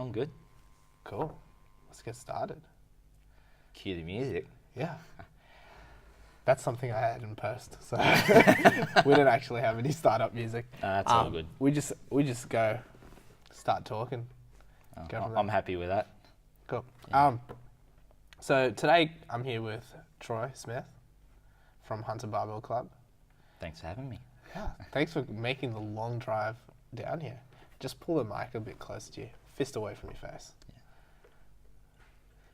I'm good. Cool. Let's get started. Cue the music. Yeah. That's something I had in post, so we don't actually have any startup music. That's all good. We just go start talking. Go from there. I'm happy with that. Cool. Yeah. So today I'm here with Troy Smith from Hunter Barbell Club. Thanks for having me. Yeah. Thanks for making the long drive down here. Just pull the mic a bit closer to you. Fist away from your face.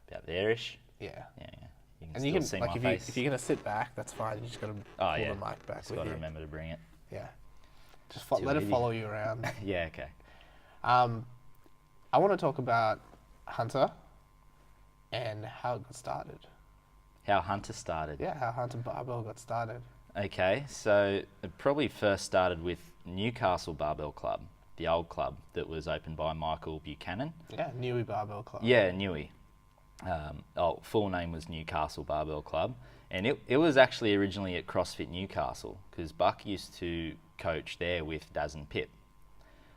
About there-ish. Yeah. Yeah. You can And still you can, see like, my if face. you're going to sit back, that's fine. You just got to pull the mic back Just with got to you. remember to bring it. Yeah. Just Too let it easy. follow you around. Yeah, okay. I want to talk about Hunter and how it got started. How Hunter started. Yeah, how Hunter Barbell got started. Okay, so it probably first started with Newcastle Barbell Club, the old club that was opened by Michael Buchanan. Yeah, Newey Barbell Club. Yeah, Newey. Full name was Newcastle Barbell Club, and it was actually originally at CrossFit Newcastle because Buck used to coach there with Daz and Pip.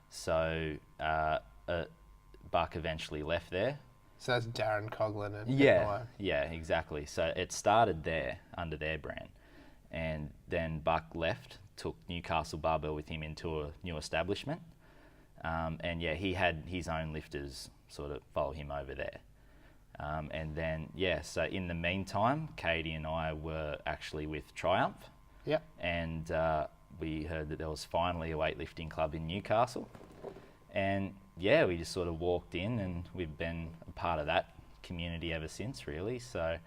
So Buck eventually left there. So that's Darren Coughlin and Yeah, exactly. So it started there under their brand, and then Buck left, took Newcastle Barbell with him into a new establishment, and yeah, he had his own lifters sort of follow him over there. And then, so in the meantime, Katie and I were actually with Triumph. Yeah. And we heard that there was finally a weightlifting club in Newcastle. And yeah, we just sort of walked in and we've been a part of that community ever since, really. So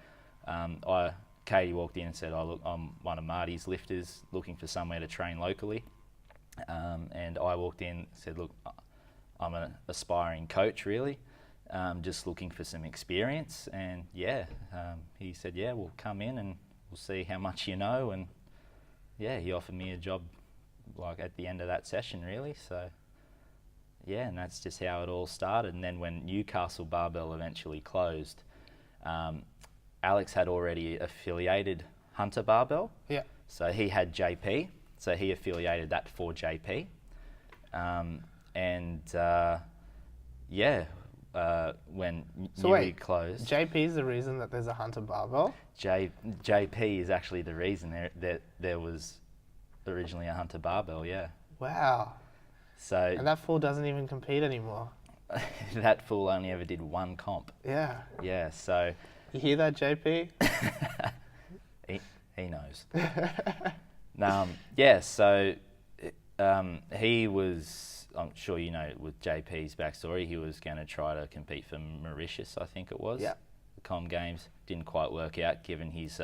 Katie walked in and said, "Oh, look, I'm one of Marty's lifters looking for somewhere to train locally." And I walked in and said, "Look, I'm an aspiring coach, really. Just looking for some experience." And he said, "Yeah, we'll come in and we'll see how much you know." And yeah, he offered me a job like at the end of that session, really. So yeah, and that's just how it all started. And then when Newcastle Barbell eventually closed, Alex had already affiliated Hunter Barbell. Yeah. So he had JP, so he affiliated that for JP. When Newey closed, JP is the reason that there's a Hunter Barbell? JP is actually the reason there was originally a Hunter Barbell, yeah. Wow. So And that fool doesn't even compete anymore. that fool only ever did one comp. Yeah. Yeah, so You hear that, JP? he knows. He was, I'm sure you know, with JP's backstory, he was going to try to compete for Mauritius, I think it was. Yeah. The Com Games. Didn't quite work out given his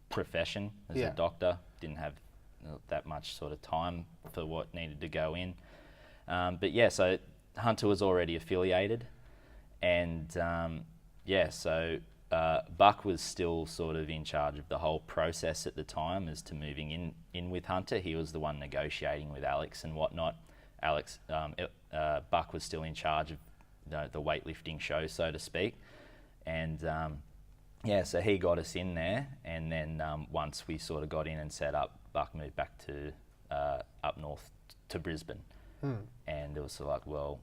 profession as Yeah. a doctor. Didn't have that much sort of time for what needed to go in. So Hunter was already affiliated. And Buck was still sort of in charge of the whole process at the time as to moving in with Hunter. He was the one negotiating with Alex and whatnot. Buck was still in charge of the weightlifting show, so to speak. And so he got us in there. And then once we sort of got in and set up, Buck moved back to up north to Brisbane. And it was sort of like, well,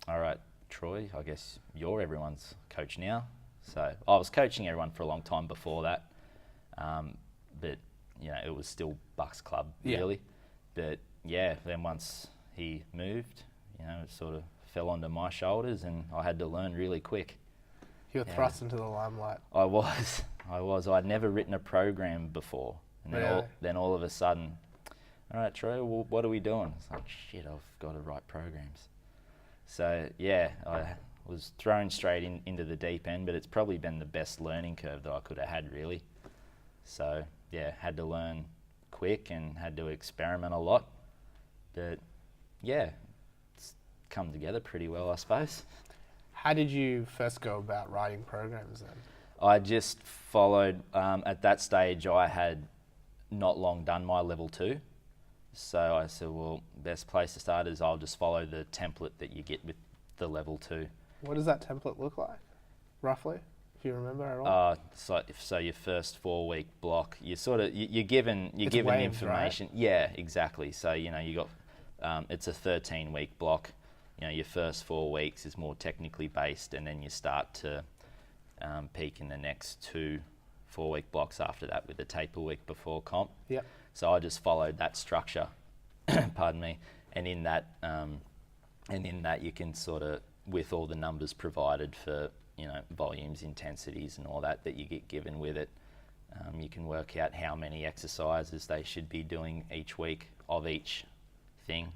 all right, Troy, I guess you're everyone's coach now. So I was coaching everyone for a long time before that, but it was still Buck's club really. But then once he moved, it sort of fell onto my shoulders, and I had to learn really quick. You were thrust into the limelight. I was. I'd never written a program before, and then all of a sudden, all right, Troy, well, what are we doing? It's like, shit, I've got to write programs. So I was thrown straight into the deep end, but it's probably been the best learning curve that I could have had, really. So had to learn quick and had to experiment a lot. But it's come together pretty well, I suppose. How did you first go about writing programs then? I just followed, at that stage I had not long done my level 2. So I said, well, best place to start is I'll just follow the template that you get with the level 2. What does that template look like, roughly, if you remember at all? So your first 4-week block, you're given It's given waves, information. right? Yeah, exactly. So you got it's a 13-week block. your first 4 weeks is more technically based, and then you start to peak in the next 2 4-week blocks after that with a taper week before comp. Yeah. So I just followed that structure, pardon me, and in that you can sort of, with all the numbers provided for volumes, intensities, and all that you get given with it, you can work out how many exercises they should be doing each week of each thing.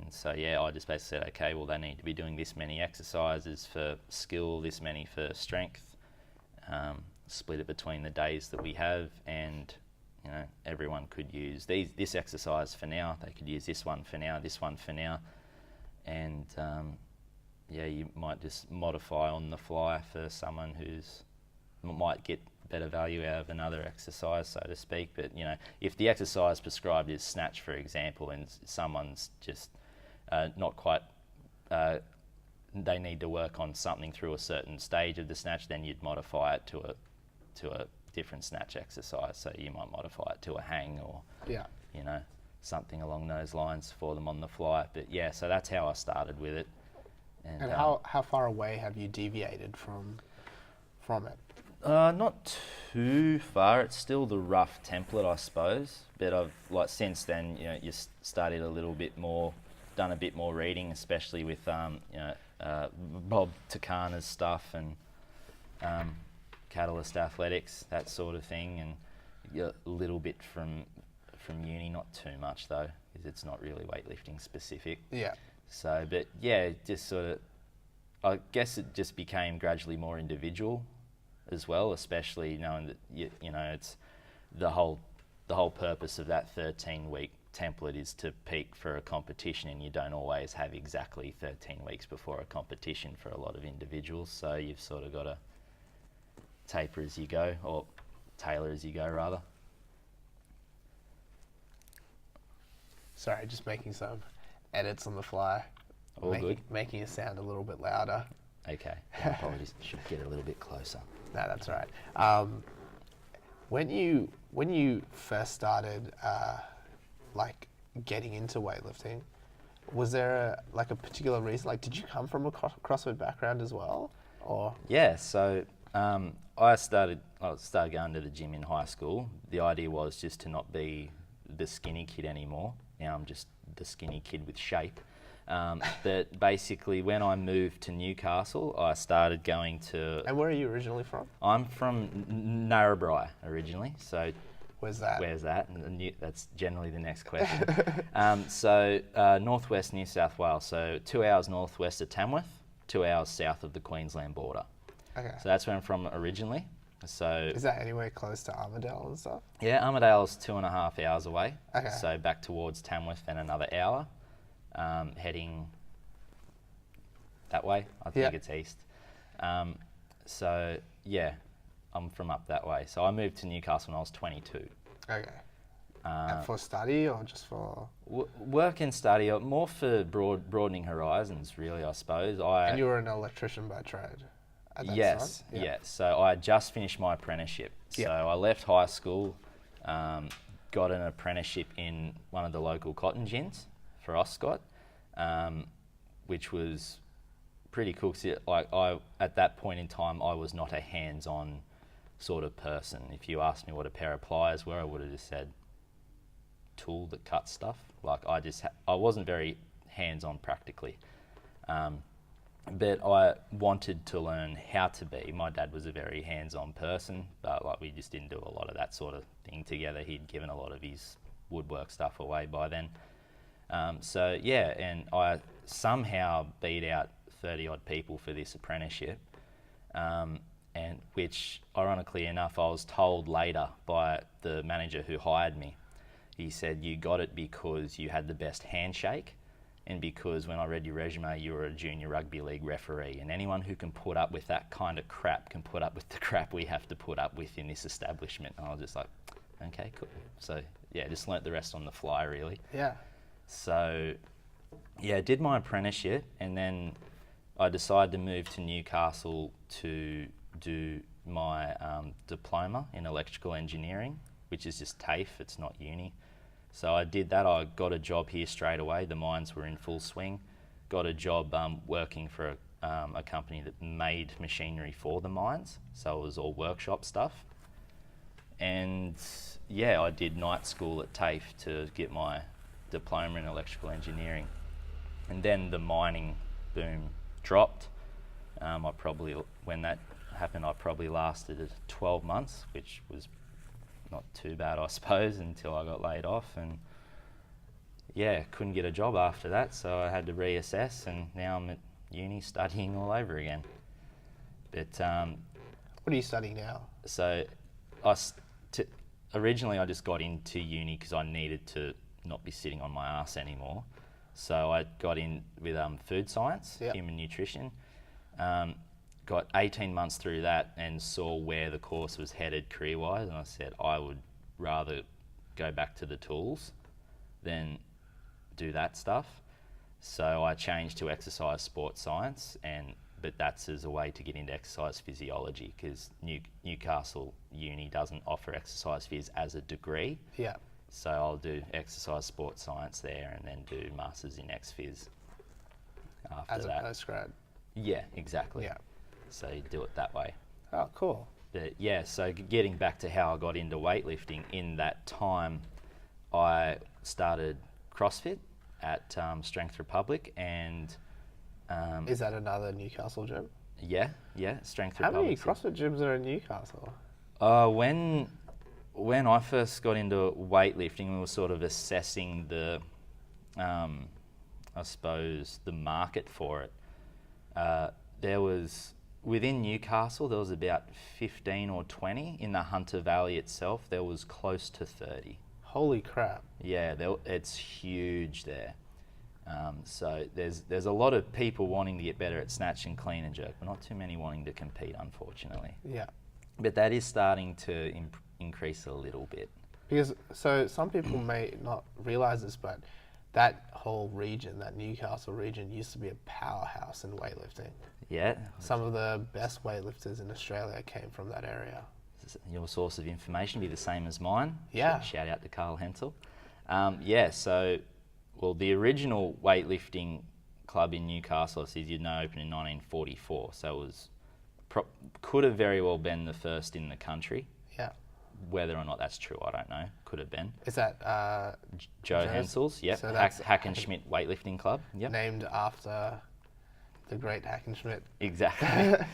And so I just basically said, okay, well, they need to be doing this many exercises for skill, this many for strength, split it between the days that we have, and everyone could use this exercise for now, they could use this one for now, this one for now, and you might just modify on the fly for someone who's might get better value out of another exercise, so to speak. But if the exercise prescribed is snatch, for example, and someone's just not quite, they need to work on something through a certain stage of the snatch, then you'd modify it to a different snatch exercise. So you might modify it to a hang or something along those lines for them on the fly. But so that's how I started with it. And how far away have you deviated from it? Not too far. It's still the rough template, I suppose. But I've since then, you studied a little bit more, done a bit more reading, especially with Bob Takana's stuff and Catalyst Athletics, that sort of thing, and a little bit from uni, not too much though, because it's not really weightlifting specific. Yeah. So, but just sort of, I guess it just became gradually more individual as well, especially knowing that it's the whole purpose of that 13-week template is to peak for a competition, and you don't always have exactly 13 weeks before a competition for a lot of individuals. So you've sort of got to taper as you go, or tailor as you go rather. Sorry, just making some edits on the fly. All good. Making it sound a little bit louder. Okay. I probably should get a little bit closer. No, that's all right. When you first started getting into weightlifting, was there a particular reason? Like, did you come from a CrossFit background as well, or? Yeah. So I started going to the gym in high school. The idea was just to not be the skinny kid anymore. Now I'm just the skinny kid with shape. But basically, when I moved to Newcastle, I started going to... And where are you originally from? I'm from Narrabri originally, so... Where's that? Where's that? That's generally the next question. Northwest New South Wales, so 2 hours northwest of Tamworth, 2 hours south of the Queensland border. Okay. So that's where I'm from originally. So is that anywhere close to Armidale and stuff? Yeah, Armidale's 2.5 hours away. Okay. So back towards Tamworth, then another hour. Heading that way. I think it's east. I'm from up that way. So I moved to Newcastle when I was 22. Okay. And for study or just for... Work and study, more for broadening horizons, really, I suppose. And you were an electrician by trade at that time? Yes. So I just finished my apprenticeship. So I left high school, got an apprenticeship in one of the local cotton gins for Oscott, which was pretty cool. At that point in time, I was not a hands-on sort of person. If you asked me what a pair of pliers were, I would have just said tool that cuts stuff. I wasn't very hands-on practically. But I wanted to learn how to be. My dad was a very hands-on person, but we just didn't do a lot of that sort of thing together. He'd given a lot of his woodwork stuff away by then. And I somehow beat out 30-odd people for this apprenticeship, and which, ironically enough, I was told later by the manager who hired me. He said, you got it because you had the best handshake, and because when I read your resume, you were a junior rugby league referee, and anyone who can put up with that kind of crap can put up with the crap we have to put up with in this establishment. And I was just like, okay, cool. So just learnt the rest on the fly, really. Yeah. So did my apprenticeship, and then I decided to move to Newcastle to do my diploma in electrical engineering, which is just TAFE, it's not uni. So I did that. I got a job here straight away. The mines were in full swing. got a job working for a company that made machinery for the mines. So it was all workshop stuff. And yeah, I did night school at TAFE to get my diploma in electrical engineering. And then the mining boom dropped. When that happened, I probably lasted 12 months, which was not too bad, I suppose, until I got laid off. And yeah, couldn't get a job after that, so I had to reassess, and now I'm at uni studying all over again. But What are you studying now? so originally I just got into uni because I needed to not be sitting on my ass anymore. So I got in with food science, Yep. human nutrition. Got 18 months through that and saw where the course was headed career-wise, and I said I would rather go back to the tools than do that stuff. So I changed to exercise sports science, but that's as a way to get into exercise physiology, because Newcastle Uni doesn't offer exercise phys as a degree. Yeah. So I'll do exercise sports science there and then do masters in ex phys after As a that. postgrad. Yeah, exactly. Yeah. So you do it that way. Oh, cool. But yeah, so getting back to how I got into weightlifting, in that time I started CrossFit at Strength Republic, and Is that another Newcastle gym? yeah, Strength How many Republic. CrossFit gyms are in Newcastle? When I first got into weightlifting, we were sort of assessing the, I suppose, the market for it. There was, within Newcastle, there was about 15 or 20. In the Hunter Valley itself, there was close to 30. Holy crap. Yeah, it's huge there. So there's a lot of people wanting to get better at snatch and clean and jerk, but not too many wanting to compete, unfortunately. Yeah. But that is starting to increase a little bit. Because, so some people may not realise this, but that whole region, that Newcastle region, used to be a powerhouse in weightlifting. Yeah. Some of the best weightlifters in Australia came from that area. Your source of information be the same as mine. Yeah. Shout out to Carl Hensel. The original weightlifting club in Newcastle, as you know, opened in 1944. So it was could have very well been the first in the country. Yeah. Whether or not that's true, I don't know. Could have been. Is that Joe Hensel's, yep. So that's Hackenschmidt Weightlifting Club, yep. named after the great Hackenschmidt? Exactly.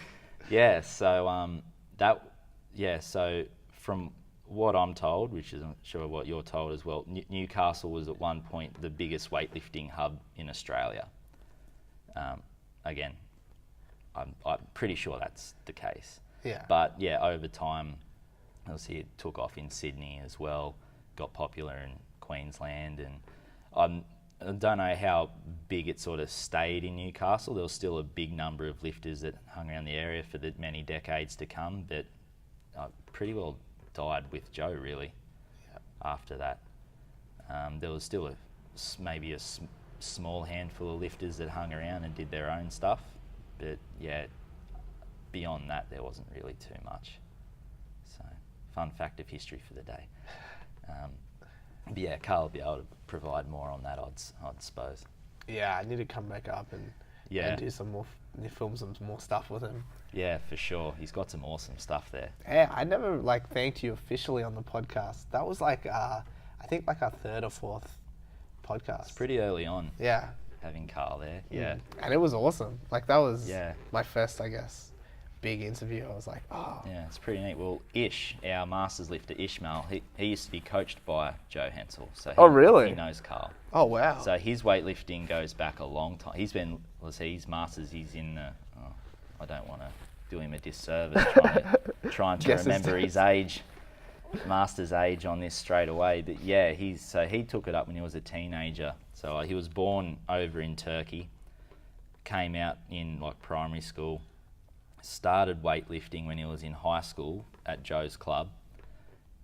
Yeah, so so from what I'm told, which is I'm sure what you're told as well, Newcastle was at one point the biggest weightlifting hub in Australia. Again, I'm pretty sure that's the case. Yeah. But yeah, over time, obviously it took off in Sydney as well, got popular in Queensland, and I don't know how big it sort of stayed in Newcastle. There was still a big number of lifters that hung around the area for the many decades to come, but pretty well died with Joe, really. Yep. After that. There was still maybe a small handful of lifters that hung around and did their own stuff, but yeah, beyond that there wasn't really too much. So, fun fact of history for the day. But yeah, Carl will be able to provide more on that, I'd suppose. Yeah, I need to come back up and do some more, film some more stuff with him. Yeah, for sure. He's got some awesome stuff there. Yeah, I never thanked you officially on the podcast. That was I think our third or fourth podcast. It's pretty early on. Yeah. Having Carl there. Yeah. And it was awesome. That was Yeah. my first, I guess, big interview. I was like, oh. Yeah, it's pretty neat. Well, Ish, our masters lifter Ishmael, he used to be coached by Joe Hensel. So Oh, really? He knows Carl. Oh, wow. So his weightlifting goes back a long time. He's his masters, he's in the, I don't want to do him a disservice trying to Guess his remember his age, master's age on this straight away. But yeah, he took it up when he was a teenager. So he was born over in Turkey, came out in primary school, started weightlifting when he was in high school at Joe's club,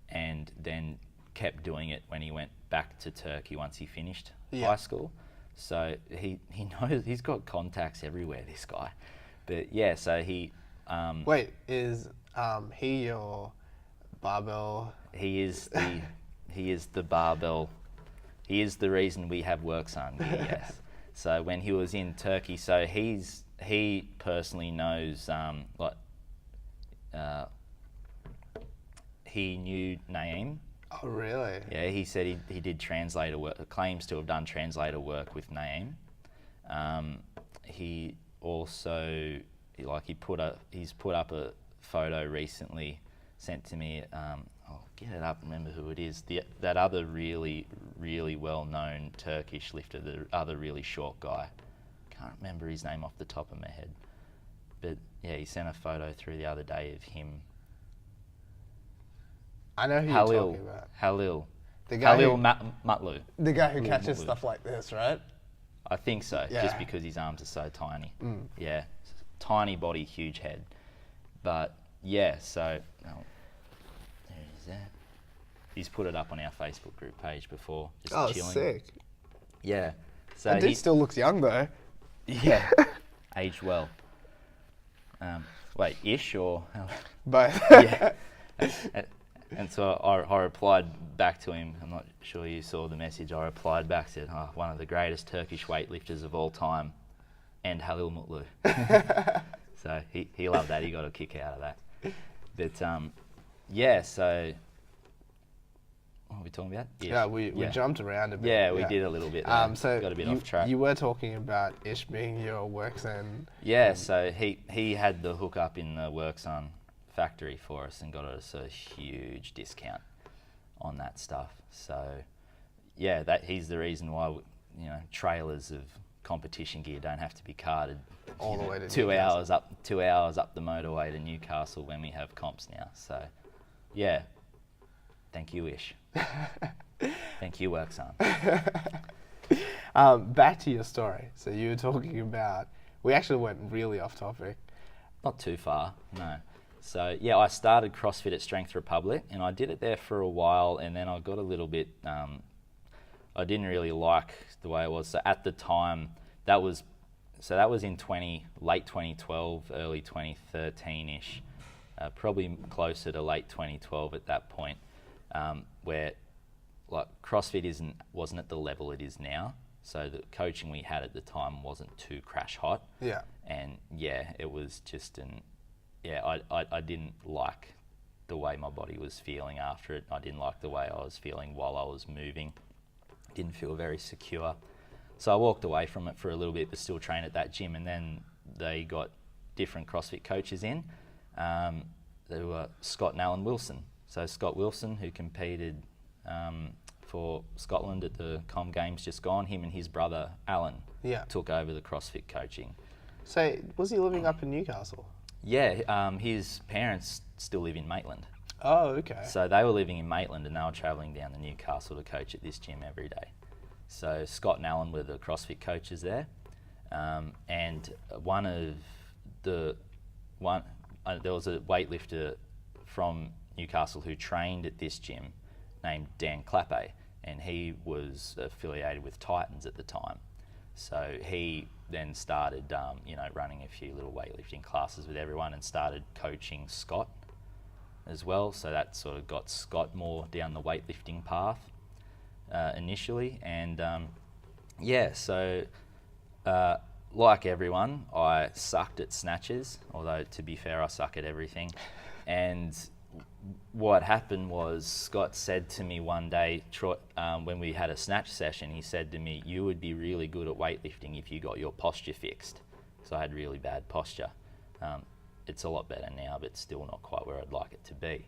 and then kept doing it when he went back to Turkey once he finished high school. So he knows, he's got contacts everywhere, this guy. But yeah, so he... Wait, is he your barbell? He is the barbell. He is the reason we have work on here, yes. So when he was in Turkey, so he personally knows he knew Naeem. Oh, really? Yeah, he said he did translator work, claims to have done translator work with Naeem. He also, he's put up a photo recently, sent to me, I'll get it up, remember who it is, that other really, really well-known Turkish lifter, the other really short guy. Can't remember his name off the top of my head. But yeah, he sent a photo through the other day of him. I know who you're talking about. Halil. The guy Mutlu. The guy who catches Mutlu. stuff like this, right? I think so, Yeah. just because his arms are so tiny. Yeah, tiny body, huge head. But yeah, so there is that. He's put it up on our Facebook group page before, just chilling. Sick. Yeah. So That dude still looks young though. Yeah, aged well. Wait, ish or? But Yeah. And so I replied back to him. I'm not sure you saw the message. I replied back, said, one of the greatest Turkish weightlifters of all time, and Halil Mutlu. So he loved that. He got a kick out of that. But yeah, so what are we talking about? Ish. yeah, we jumped around a bit. Yeah, we did a little bit there. So got a bit off track. You were talking about Ish being your WorkZone. Yeah, so he had the hookup in the WorkZone factory for us and got us a huge discount on that stuff. So yeah, he's the reason why trailers of competition gear don't have to be carted All the way to 2 Newcastle. hours 2 hours up the motorway to Newcastle when we have comps now. So yeah, thank you, Ish. Thank you, WorkZone. Back to your story. So you were talking about, we actually went really off topic. Not too far, no. So yeah, I started CrossFit at Strength Republic, and I did it there for a while, and then I got a little bit, I didn't really like the way it was. So at the time, that was in late 2012, early 2013-ish, probably closer to late 2012 at that point, where like CrossFit wasn't at the level it is now. So the coaching we had at the time wasn't too crash hot. Yeah. And yeah, it was just I didn't like the way my body was feeling after it. I didn't like the way I was feeling while I was moving. Didn't feel very secure. So I walked away from it for a little bit, but still trained at that gym. And then they got different CrossFit coaches in. They were Scott and Alan Wilson. So Scott Wilson, who competed for Scotland at the Com Games just gone, him and his brother Alan took over the CrossFit coaching. So was he living up in Newcastle? Yeah, his parents still live in Maitland. Oh, okay. So they were living in Maitland and they were travelling down to Newcastle to coach at this gym every day. So Scott and Alan were the CrossFit coaches there. And there was a weightlifter from Newcastle who trained at this gym named Dan Clappe, and he was affiliated with Titans at the time. So he then started, running a few little weightlifting classes with everyone and started coaching Scott as well. So that sort of got Scott more down the weightlifting path initially. And like everyone, I sucked at snatches, although to be fair, I suck at everything. And what happened was Scott said to me one day, when we had a snatch session, he said to me, "You would be really good at weightlifting if you got your posture fixed." So I had really bad posture. It's a lot better now, but still not quite where I'd like it to be.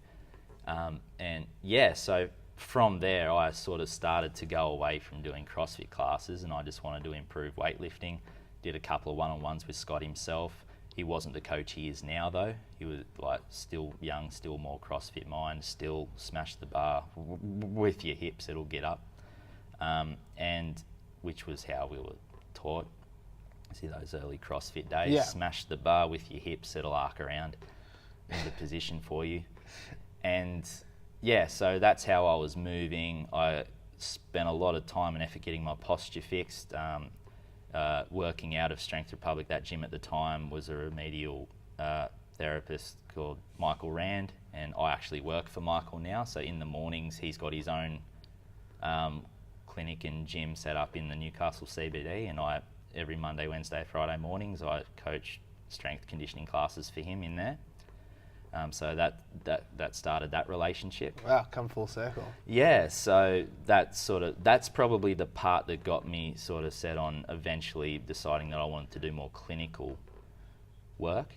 So from there, I sort of started to go away from doing CrossFit classes, and I just wanted to improve weightlifting. Did a couple of one-on-ones with Scott himself. He wasn't the coach he is now, though. He was still young, still more CrossFit mind, still smash the bar with your hips, it'll get up. And which was how we were taught. See those early CrossFit days, smash the bar with your hips, it'll arc around in the position for you. And so that's how I was moving. I spent a lot of time and effort getting my posture fixed. Working out of Strength Republic, that gym at the time was a remedial therapist called Michael Rand, and I actually work for Michael now. So in the mornings, he's got his own clinic and gym set up in the Newcastle CBD, and I every Monday, Wednesday, Friday mornings. I coach strength conditioning classes for him in there. So that started that relationship. Wow, come full circle. Yeah, so that's probably the part that got me sort of set on eventually deciding that I wanted to do more clinical work.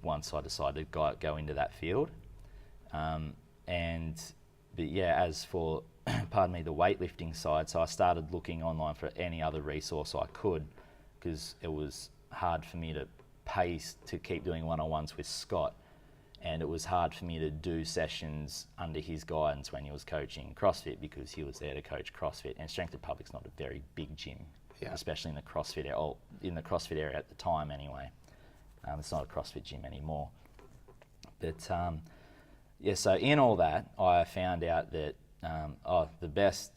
Once I decided to go into that field, but yeah, as for pardon me, the weightlifting side, so I started looking online for any other resource I could, because it was hard for me to pay to keep doing one-on-ones with Scott, and it was hard for me to do sessions under his guidance when he was coaching CrossFit, because he was there to coach CrossFit, and Strength Republic's not a very big gym, especially in the CrossFit area at the time anyway. It's not a CrossFit gym anymore. But yeah, so in all that, I found out that the best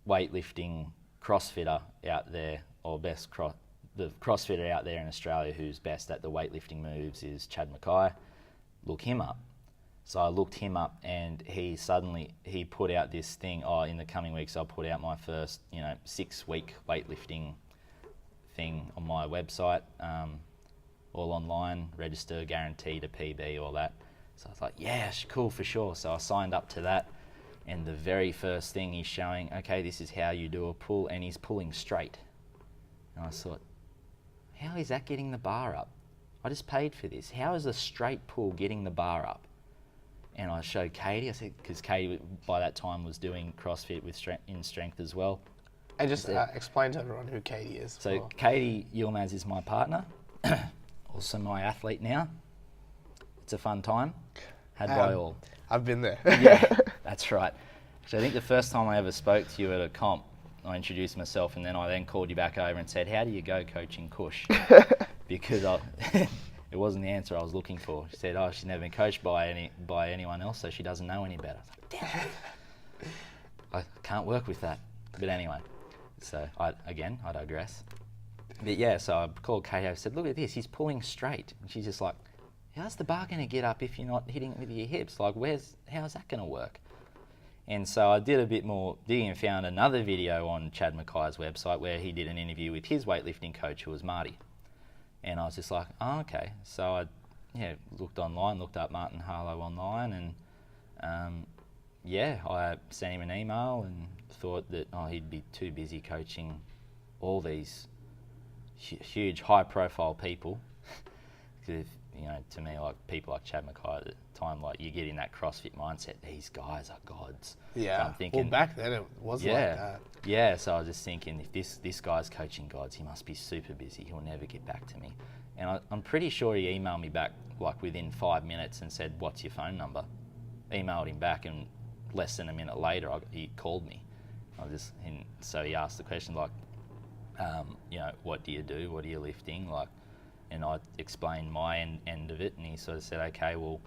weightlifting CrossFitter out there, or the CrossFitter out there in Australia who's best at the weightlifting moves is Chad Mackay. Look him up. So I looked him up, and he put out this thing, in the coming weeks I'll put out my first 6-week weightlifting thing on my website, all online, register, guaranteed a PB, all that. So I was like, yeah, cool, for sure. So I signed up to that, and the very first thing he's showing, okay, this is how you do a pull, and he's pulling straight. And I thought, how is that getting the bar up? I just paid for this. How is a straight pull getting the bar up? And I showed Katie. I said, because Katie by that time was doing CrossFit in strength as well. And just explain to everyone who Katie is. So Katie Yilmaz is my partner, also my athlete now. It's a fun time, had by all. I've been there. Yeah, that's right. So I think the first time I ever spoke to you at a comp, I introduced myself, and then I called you back over and said, how do you go coaching Kush? Because it wasn't the answer I was looking for. She said, she's never been coached by anyone else, so she doesn't know any better. I was like, damn it. I can't work with that. But anyway, so I digress. But yeah, so I called Katie, I said, look at this, he's pulling straight. And she's just like, how's the bar going to get up if you're not hitting it with your hips? Like, how's that going to work? And so I did a bit more digging and found another video on Chad Mackay's website where he did an interview with his weightlifting coach, who was Marty. And I was just like, okay. So I looked up Martin Harlow online, and I sent him an email and thought that he'd be too busy coaching all these huge, high-profile people. Because to me, like people like Chad Mackay at the time, like you get in that CrossFit mindset, these guys are gods. Yeah. So I'm thinking, well, back then it wasn't like that. Yeah, so I was just thinking, if this guy's coaching gods, he must be super busy. He'll never get back to me. And I'm pretty sure he emailed me back like within 5 minutes and said, what's your phone number? Emailed him back, and less than a minute later, he called me. So he asked the question like, what do you do? What are you lifting? Like, and I explained my end of it, and he sort of said, okay, well,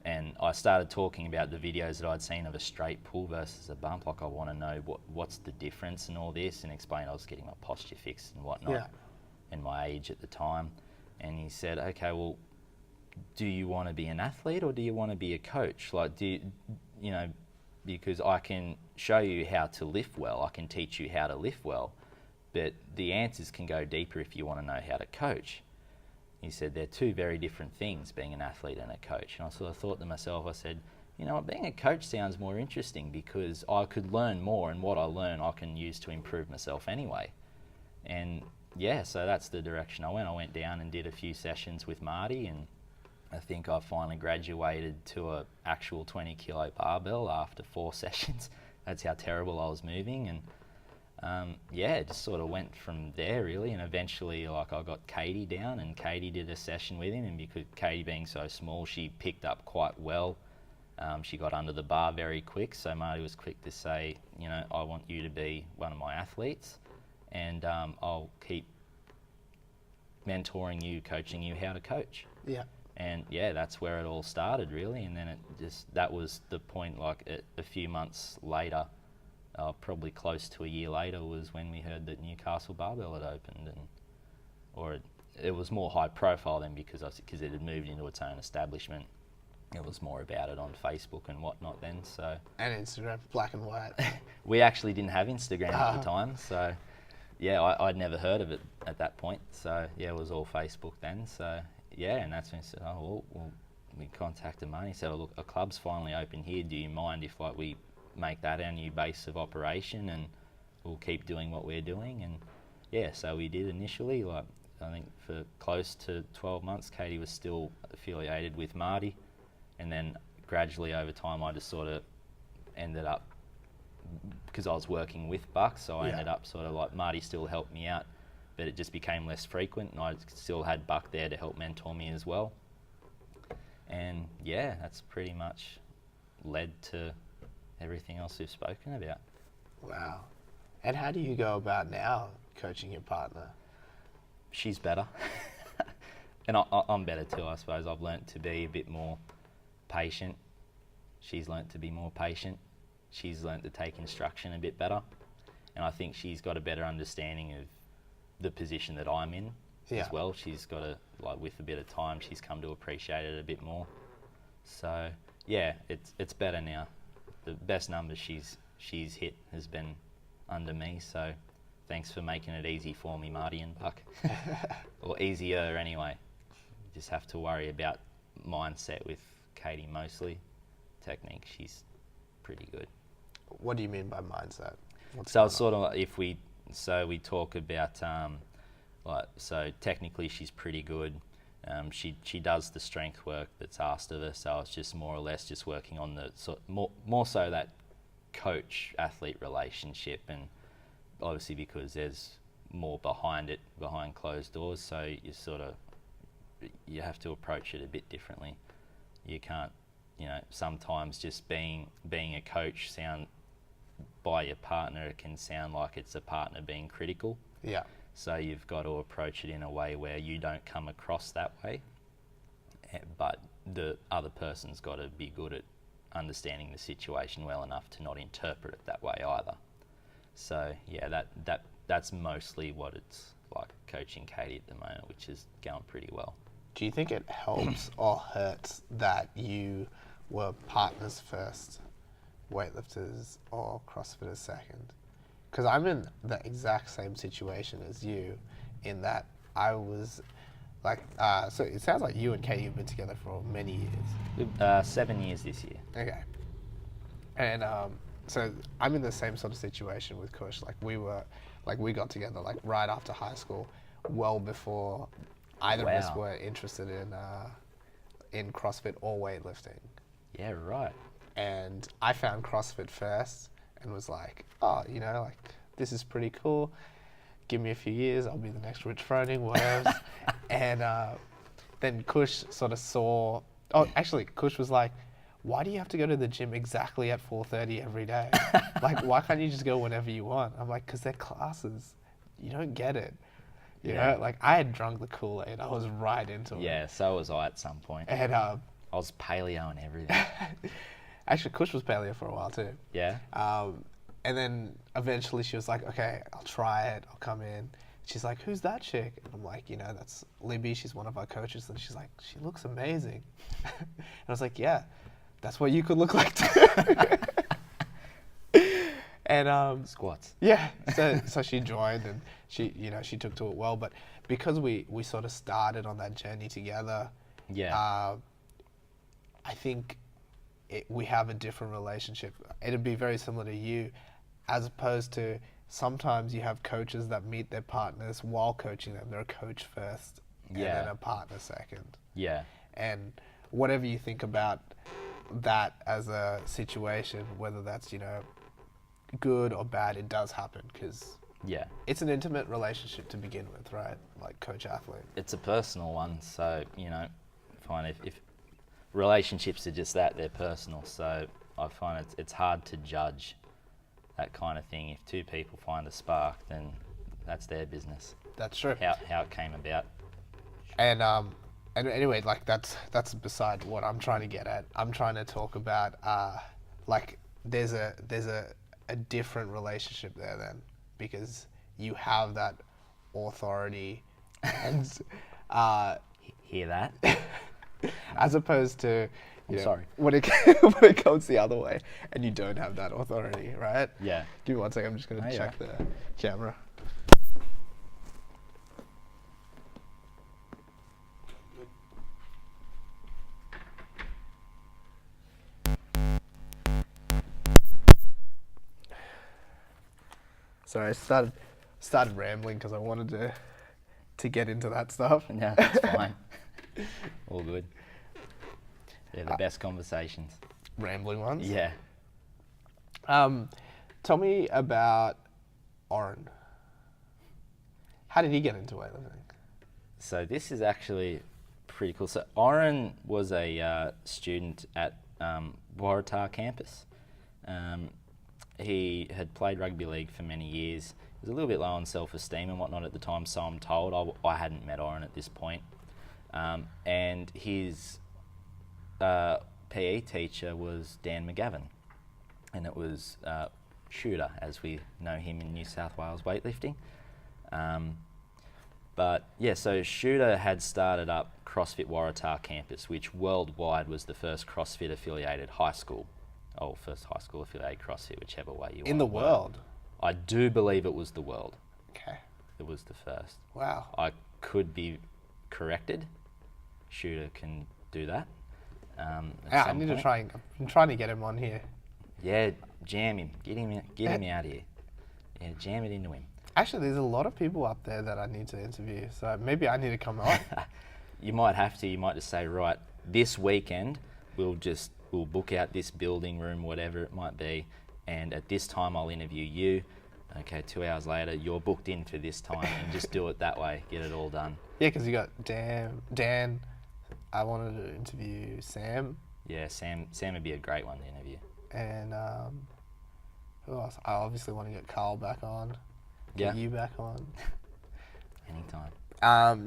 and I started talking about the videos that I'd seen of a straight pull versus a bump. Like, I want to know what's the difference and all this, and explain I was getting my posture fixed and whatnot, and my age at the time. And he said, okay, well, do you want to be an athlete or do you want to be a coach? Like, because I can show you how to lift well, I can teach you how to lift well, but the answers can go deeper if you want to know how to coach. He said they're two very different things, being an athlete and a coach. And I sort of thought to myself, I said, being a coach sounds more interesting, because I could learn more, and what I learn I can use to improve myself anyway. And yeah, so that's the direction I went. I went down and did a few sessions with Marty, and I think I finally graduated to an actual 20 kilo barbell after 4 sessions. That's how terrible I was moving. And it just sort of went from there really, and eventually I got Katie down, and Katie did a session with him, and because Katie being so small, she picked up quite well. She got under the bar very quick, so Marty was quick to say, I want you to be one of my athletes, and I'll keep mentoring you, coaching you how to coach. Yeah. And that's where it all started really, and then that was the point. Like a few months later, probably close to a year later, was when we heard that Newcastle Barbell had opened, it was more high profile then because it had moved into its own establishment. It was more about it on Facebook and whatnot then. So and Instagram, black and white. We actually didn't have Instagram at the time, so yeah, I'd never heard of it at that point. So yeah, it was all Facebook then. So yeah, and that's when I said, oh, well we contacted Marty. Said, oh, look, a club's finally open here. Do you mind if like we make that our new base of operation and we'll keep doing what we're doing? And yeah, so we did initially. Like I think for close to 12 months, Katie was still affiliated with Marty, and then gradually over time, I just sort of ended up, because I was working with Buck, so I ended up sort of like, Marty still helped me out, but it just became less frequent, and I still had Buck there to help mentor me as well. And yeah, that's pretty much led to everything else we've spoken about. Wow. And how do you go about now coaching your partner? She's better. And I'm better too, I suppose. I've learnt to be a bit more patient. She's learnt to be more patient. She's learnt to take instruction a bit better. And I think she's got a better understanding of the position that I'm in as well. She's got a, like with a bit of time, she's come to appreciate it a bit more. So yeah, it's better now. The best numbers she's hit has been under me, so thanks for making it easy for me, Marty and Buck. Or easier anyway. Just have to worry about mindset with Katie mostly. Technique, she's pretty good. What do you mean by mindset? So it's sort of like if we talk about like, so technically she's pretty good. She does the strength work that's asked of her, so it's just more or less just working on the more so that coach athlete relationship, and obviously because there's more behind it, behind closed doors, so you have to approach it a bit differently. You can't, sometimes just being a coach by your partner, it can sound like it's a partner being critical. Yeah. So you've got to approach it in a way where you don't come across that way, but the other person's got to be good at understanding the situation well enough to not interpret it that way either. So yeah, that's mostly what it's like coaching Katie at the moment, which is going pretty well. Do you think it helps or hurts that you were partners first, weightlifters, or CrossFitters second? Because I'm in the exact same situation as you, in that I was like, so it sounds like you and Katie have been together for many years. 7 years this year. Okay. And so I'm in the same sort of situation with Kush. We got together like right after high school, well before either of us were interested in CrossFit or weightlifting. Yeah, right. And I found CrossFit first and was like, oh, this is pretty cool. Give me a few years, I'll be the next Rich Froning, whatever. And then Kush sort of saw, Kush was like, why do you have to go to the gym exactly at 4:30 every day? Like, why can't you just go whenever you want? I'm like, because they're classes. You don't get it. You know, like I had drunk the Kool-Aid. I was right into it. Yeah, so was I at some point. And I was paleo and everything. Actually, Kush was paleo for a while too. Yeah. And then eventually she was like, okay, I'll try it. I'll come in. She's like, who's that chick? And I'm like, that's Libby. She's one of our coaches. And she's like, she looks amazing. And I was like, yeah, that's what you could look like too. And squats. Yeah. So she joined, and she took to it well. But because we sort of started on that journey together, I think we have a different relationship. It'd be very similar to you, as opposed to sometimes you have coaches that meet their partners while coaching them. They're a coach first and then a partner second. Yeah. And whatever you think about that as a situation, whether that's, good or bad, it does happen because it's an intimate relationship to begin with, right? Like coach-athlete. It's a personal one, so, fine if relationships are just that, they're personal, so I find it's hard to judge that kind of thing. If two people find a spark, then that's their business. That's true. How it came about. And anyway, like that's beside what I'm trying to get at. I'm trying to talk about like there's a different relationship there then, because you have that authority and hear that? As opposed to, sorry. When it comes the other way and you don't have that authority, right? Yeah. Give me 1 second, I'm just going to check the camera. Sorry, I started rambling because I wanted to get into that stuff. No, that's fine. All good. They're the best conversations. Rambling ones? Yeah. Tell me about Oren. How did he get into weightlifting? So this is actually pretty cool. So Oren was a student at Waratah campus. He had played rugby league for many years. He was a little bit low on self-esteem and whatnot at the time, so I'm told. I hadn't met Oren at this point. And his PE teacher was Dan McGavin, and it was Shooter, as we know him in New South Wales weightlifting. But yeah, so Shooter had started up CrossFit Waratah campus, which worldwide was the first CrossFit affiliated high school. Oh, first high school affiliated CrossFit, whichever way you want. In the world? I do believe it was the world. Okay. It was the first. Wow. I could be corrected. Shooter can do that. Yeah, I need to try. I'm trying to get him on here. Yeah, jam him. Get him out here. Yeah, jam it into him. Actually, there's a lot of people up there that I need to interview, so maybe I need to come on. You might have to. You might just say, right, this weekend we'll book out this building room, whatever it might be, and at this time I'll interview you. Okay, 2 hours later, you're booked in for this time, and just do it that way. Get it all done. Yeah, because you got Dan. I wanted to interview Sam. Yeah, Sam would be a great one to interview. And who else? I obviously want to get Carl back on. Get you back on. Anytime.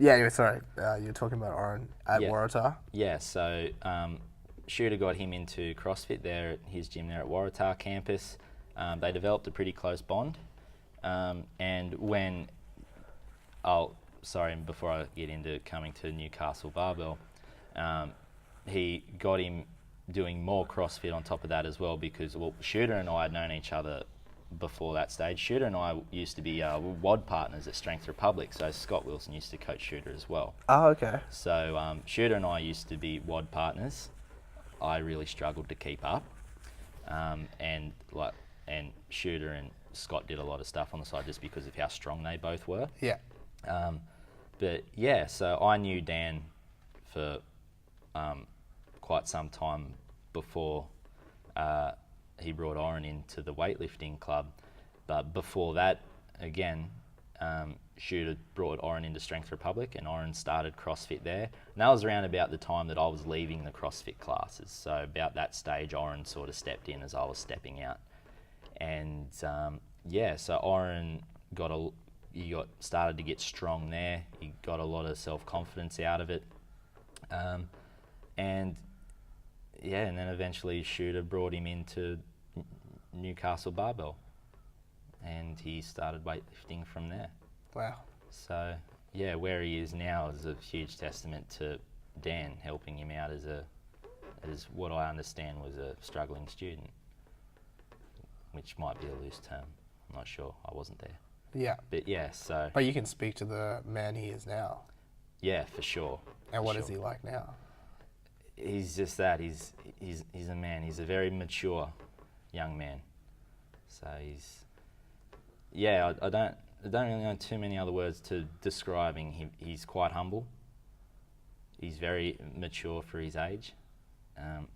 Yeah, anyway, sorry. You were talking about Oren at Waratah. Yeah, so Shooter got him into CrossFit there at his gym there at Waratah campus. They developed a pretty close bond. And when... before I get into coming to Newcastle Barbell, he got him doing more CrossFit on top of that as well because, Shooter and I had known each other before that stage. Shooter and I used to be WOD partners at Strength Republic, so Scott Wilson used to coach Shooter as well. Oh, okay. So Shooter and I used to be WOD partners. I really struggled to keep up, and Shooter and Scott did a lot of stuff on the side just because of how strong they both were. Yeah. But yeah, so I knew Dan for quite some time before he brought Oren into the weightlifting club. But before that, again, Shooter brought Oren into Strength Republic, and Oren started CrossFit there. And that was around about the time that I was leaving the CrossFit classes. So about that stage, Oren sort of stepped in as I was stepping out. And so Oren started to get strong there. He got a lot of self-confidence out of it. And then eventually Shooter brought him into Newcastle Barbell, and he started weightlifting from there. Wow. So yeah, where he is now is a huge testament to Dan helping him out as what I understand was a struggling student, which might be a loose term. I'm not sure. I wasn't there. Yeah. But yeah, so. But you can speak to the man he is now. Yeah, for sure. And what is he like now? He's just that. He's a man. He's a very mature young man. So I don't really know too many other words to describing him. He's quite humble. He's very mature for his age.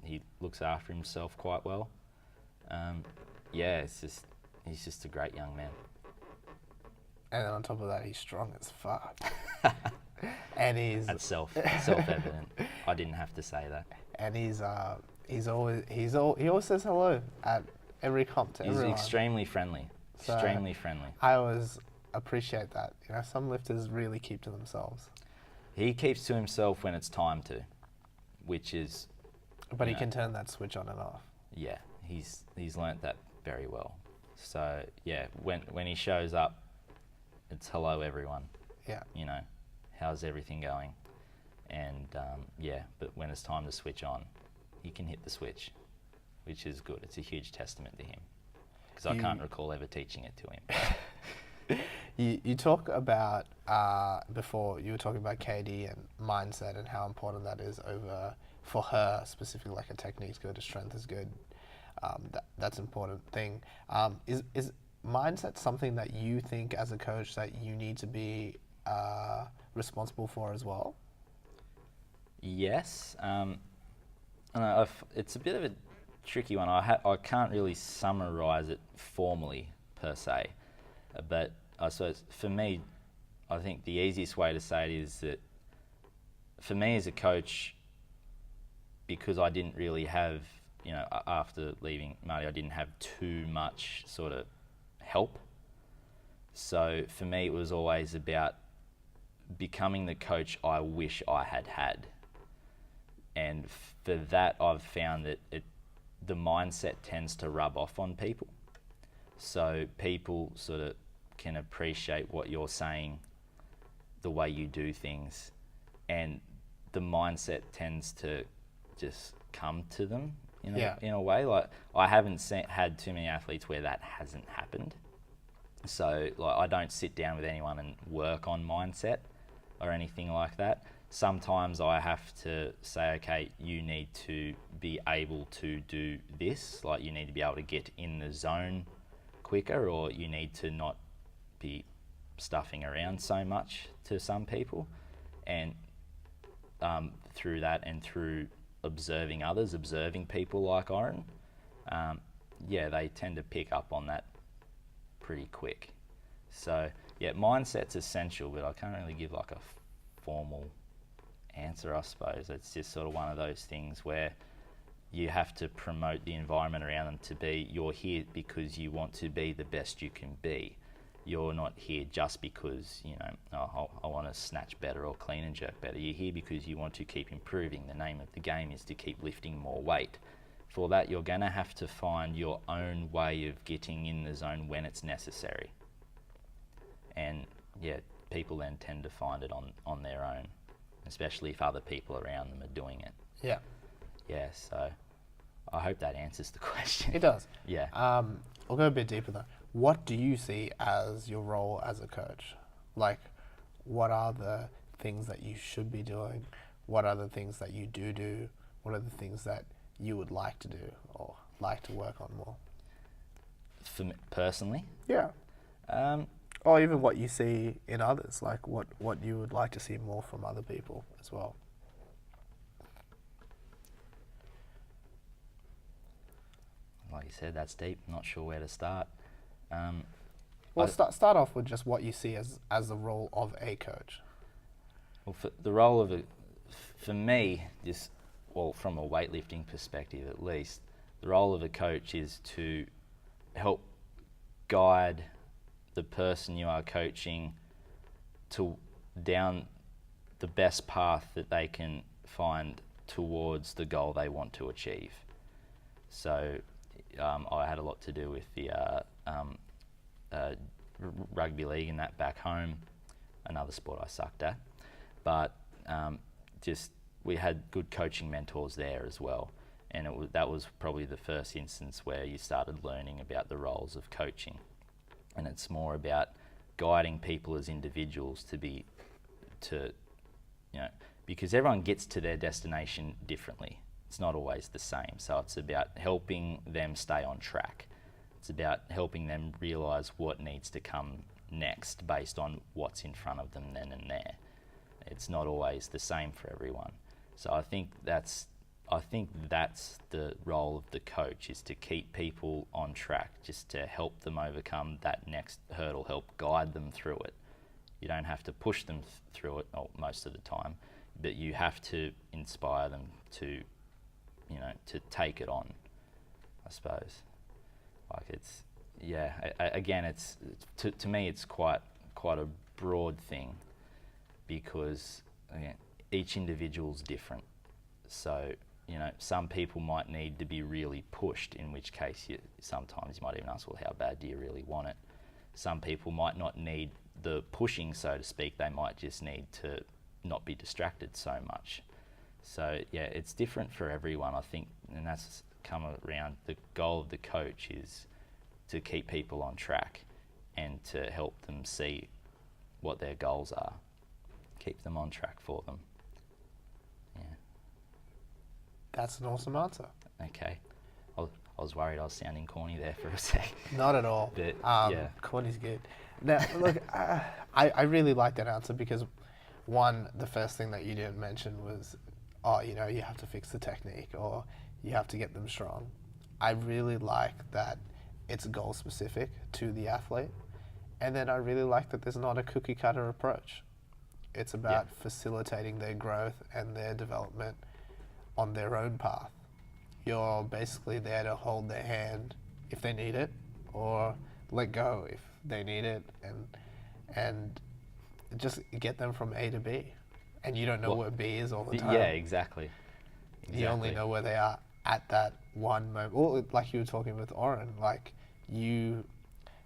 He looks after himself quite well. He's just a great young man. And then on top of that, he's strong as fuck. And that's self-evident. I didn't have to say that. And he always says hello at every comp to everyone. He's extremely friendly. Extremely friendly. I always appreciate that. You know, some lifters really keep to themselves. He keeps to himself when it's time to, which is. But he can turn that switch on and off. Yeah, he's learnt that very well. So yeah, when he shows up, it's hello everyone. Yeah. You know, how's everything going? And but when it's time to switch on, he can hit the switch, which is good. It's a huge testament to him, because I can't recall ever teaching it to him. You talk about, before you were talking about KD and mindset and how important that is over, for her specifically, like a technique's good, a strength is good. That's an important thing. mindset something that you think as a coach that you need to be responsible for as well? Yes. It's a bit of a tricky one. I can't really summarise it formally per se, but I suppose for me, I think the easiest way to say it is that for me as a coach, because I didn't really have, after leaving Marty, I didn't have too much sort of help. So for me, it was always about becoming the coach I wish I had had. And for that, I've found that the mindset tends to rub off on people. So people sort of can appreciate what you're saying, the way you do things, and the mindset tends to just come to them in a way. Like, I haven't had too many athletes where that hasn't happened. So I don't sit down with anyone and work on mindset or anything like that. Sometimes I have to say, okay, you need to be able to do this, like you need to be able to get in the zone quicker, or you need to not be stuffing around so much to some people. And through that and through observing others, observing people like Oren, they tend to pick up on that pretty quick. So mindset's essential, but I can't really give like a formal answer, I suppose. It's just sort of one of those things where you have to promote the environment around them to be, you're here because you want to be the best you can be. You're not here just because, I want to snatch better or clean and jerk better. You're here because you want to keep improving. The name of the game is to keep lifting more weight. For that, you're going to have to find your own way of getting in the zone when it's necessary. And people then tend to find it on their own, especially if other people around them are doing it. Yeah. Yeah, so I hope that answers the question. It does. Yeah. We'll go a bit deeper though. What do you see as your role as a coach? Like, what are the things that you should be doing? What are the things that you do? What are the things that you would like to do or like to work on more? For me, personally? Yeah. Or even what you see in others, like what you would like to see more from other people as well. Like you said, that's deep. Not sure where to start. Start off with just what you see as the role of a coach. Well, for the role of for me, from a weightlifting perspective at least, the role of a coach is to help guide the person you are coaching down the best path that they can find towards the goal they want to achieve. So I had a lot to do with the rugby league and that back home, another sport I sucked at. But we had good coaching mentors there as well. And that was probably the first instance where you started learning about the roles of coaching. And it's more about guiding people as individuals because everyone gets to their destination differently. It's not always the same. So it's about helping them stay on track. It's about helping them realise what needs to come next based on what's in front of them then and there. It's not always the same for everyone. So I think that's the role of the coach, is to keep people on track, just to help them overcome that next hurdle, help guide them through it. You don't have to push them through it most of the time, but you have to inspire them to take it on, I suppose. Like to me it's quite a broad thing, because each individual's different. So some people might need to be really pushed, in which case sometimes you might even ask, well, how bad do you really want it? Some people might not need the pushing, so to speak. They might just need to not be distracted so much. So it's different for everyone, I think, and that's come around. The goal of the coach is to keep people on track and to help them see what their goals are, keep them on track for them. Yeah. That's an awesome answer. Okay, I was worried I was sounding corny there for a sec. Not at all. But, yeah. Corny's good. Now, look, I really like that answer because, one, the first thing that you didn't mention was, you have to fix the technique or you have to get them strong. I really like that it's goal specific to the athlete. And then I really like that there's not a cookie cutter approach. It's about facilitating their growth and their development on their own path. You're basically there to hold their hand if they need it, or let go if they need it, and just get them from A to B. And you don't know where B is all the time. Yeah, exactly. You only know where they are at that one moment. Well, like you were talking with Oren, like you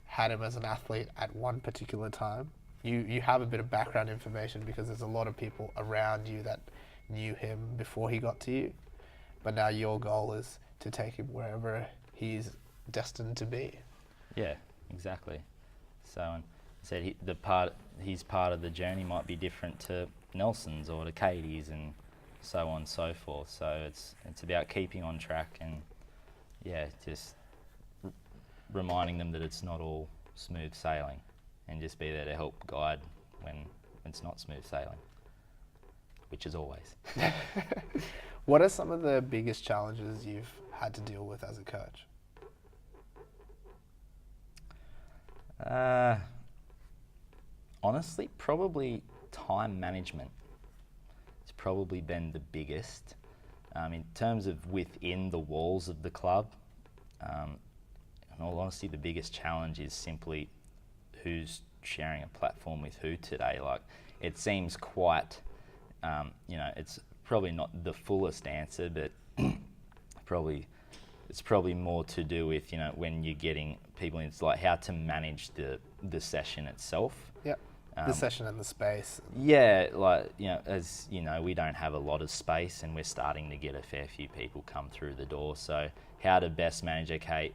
had him as an athlete at one particular time. You have a bit of background information because there's a lot of people around you that knew him before he got to you. But now your goal is to take him wherever he's destined to be. Yeah, exactly. So, and said his part of the journey might be different to Nelson's or to Katie's, and so on and so forth. So it's about keeping on track and just reminding them that it's not all smooth sailing, and just be there to help guide when it's not smooth sailing, which is always. What are some of the biggest challenges you've had to deal with as a coach? Honestly, probably time management. It's probably been the biggest. In terms of within the walls of the club, in all honesty, the biggest challenge is simply who's sharing a platform with who today. Like, it seems quite, it's probably not the fullest answer, but it's probably more to do with, when you're getting people in, it's like how to manage the session itself. Yep. The session and the space. Yeah, like, as you know, we don't have a lot of space and we're starting to get a fair few people come through the door. So how to best manage, okay,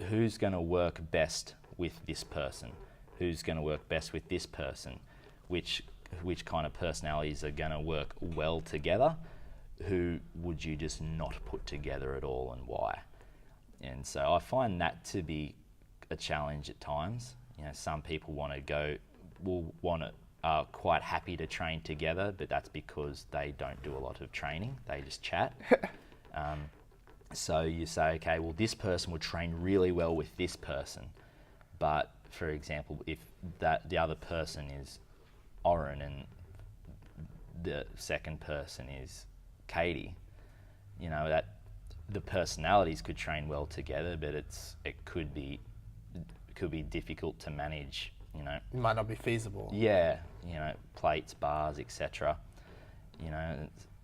who's going to work best with this person? Who's going to work best with this person? Which kind of personalities are going to work well together? Who would you just not put together at all, and why? And so I find that to be a challenge at times. Some people are quite happy to train together, but that's because they don't do a lot of training. They just chat. So you say, okay, well, this person would train really well with this person. But for example, if the other person is Oren and the second person is Katie, that the personalities could train well together, but it could be difficult to manage. It might not be feasible. Yeah, plates, bars, etc.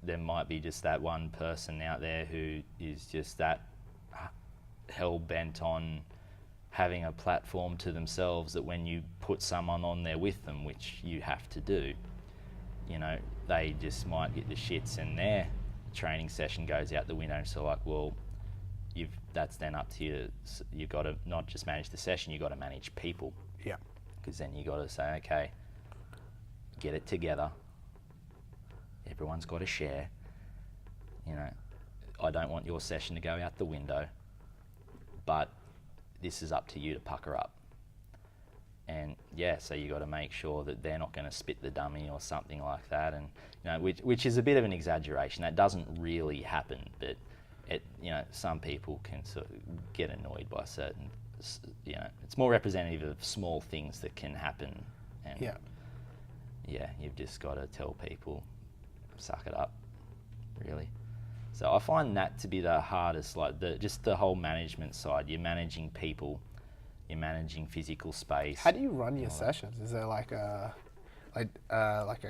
There might be just that one person out there who is just that hell bent on having a platform to themselves that when you put someone on there with them, which you have to do, they just might get the shits and their training session goes out the window. So like, well, that's then up to you. You've got to not just manage the session, you've got to manage people. Yeah. Because then you got to say, okay, get it together. Everyone's got to share. I don't want your session to go out the window, but this is up to you to pucker up. And so you got to make sure that they're not going to spit the dummy or something like that. And which is a bit of an exaggeration. That doesn't really happen, but some people can sort of get annoyed by certain. It's more representative of small things that can happen. And you've just got to tell people, suck it up, really. So I find that to be the hardest, like just the whole management side. You're managing people, you're managing physical space. How do you run your sessions? Is there like a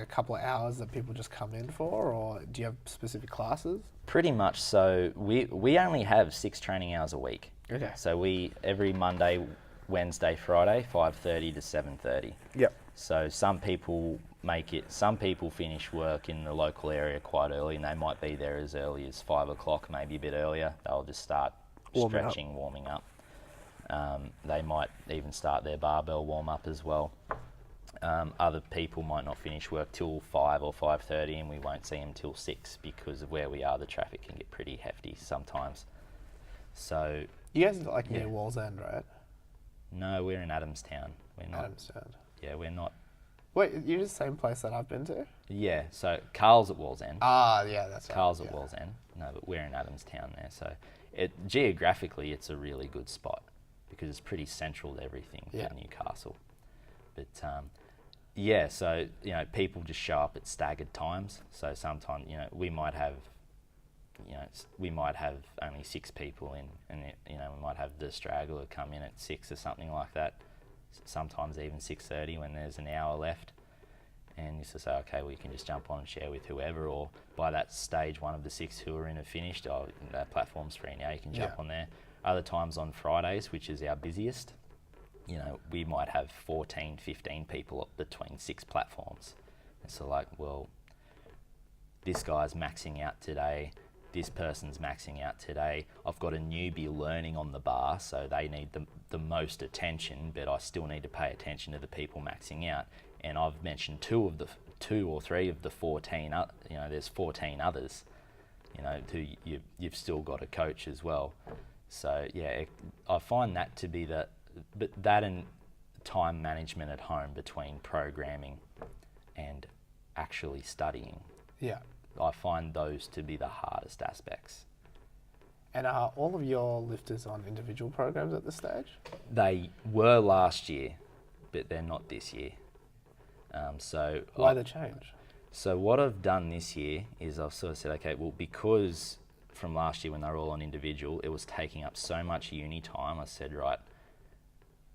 couple of hours that people just come in for, or do you have specific classes? Pretty much. So we only have 6 training hours a week. Okay. So we every Monday, Wednesday, Friday, 5:30 to 7:30. Yep. So some people finish work in the local area quite early, and they might be there as early as 5 o'clock, maybe a bit earlier. They'll just start warming up. They might even start their barbell warm up as well. Other people might not finish work till 5 or 5:30, and we won't see them till 6 because of where we are. The traffic can get pretty hefty sometimes. So You guys are like near Walls End, right? no, we're in Adamstown. We're not. Adamstown. Yeah, we're not. Wait, you're the same place that I've been to? Yeah, so Carl's at Walls End. Ah, yeah, that's right. Carl's at Walls End. No, but we're in Adamstown there. So geographically, it's a really good spot because it's pretty central to everything for Newcastle. But so people just show up at staggered times. So sometimes we might have only 6 people in, and we might have the straggler come in at 6 or something like that. Sometimes even 6:30 when there's an hour left, and you say, okay, well, you can just jump on and share with whoever, or by that stage, one of the 6 who are in have finished. That platform's free now, you can jump on there. Other times on Fridays, which is our busiest, we might have 14, 15 people between 6 platforms. And so well, this guy's maxing out today, this person's maxing out today. I've got a newbie learning on the bar, so they need the most attention, but I still need to pay attention to the people maxing out. And I've mentioned 2 or 3 of the 14. There's 14 others. Who you've still got a coach as well. So I find that to be that and time management at home between programming and actually studying. Yeah. I find those to be the hardest aspects. And are all of your lifters on individual programs at this stage? They were last year, but they're not this year. Why the change? So what I've done this year is I've sort of said, okay, well, because from last year when they were all on individual, it was taking up so much uni time, I said, right,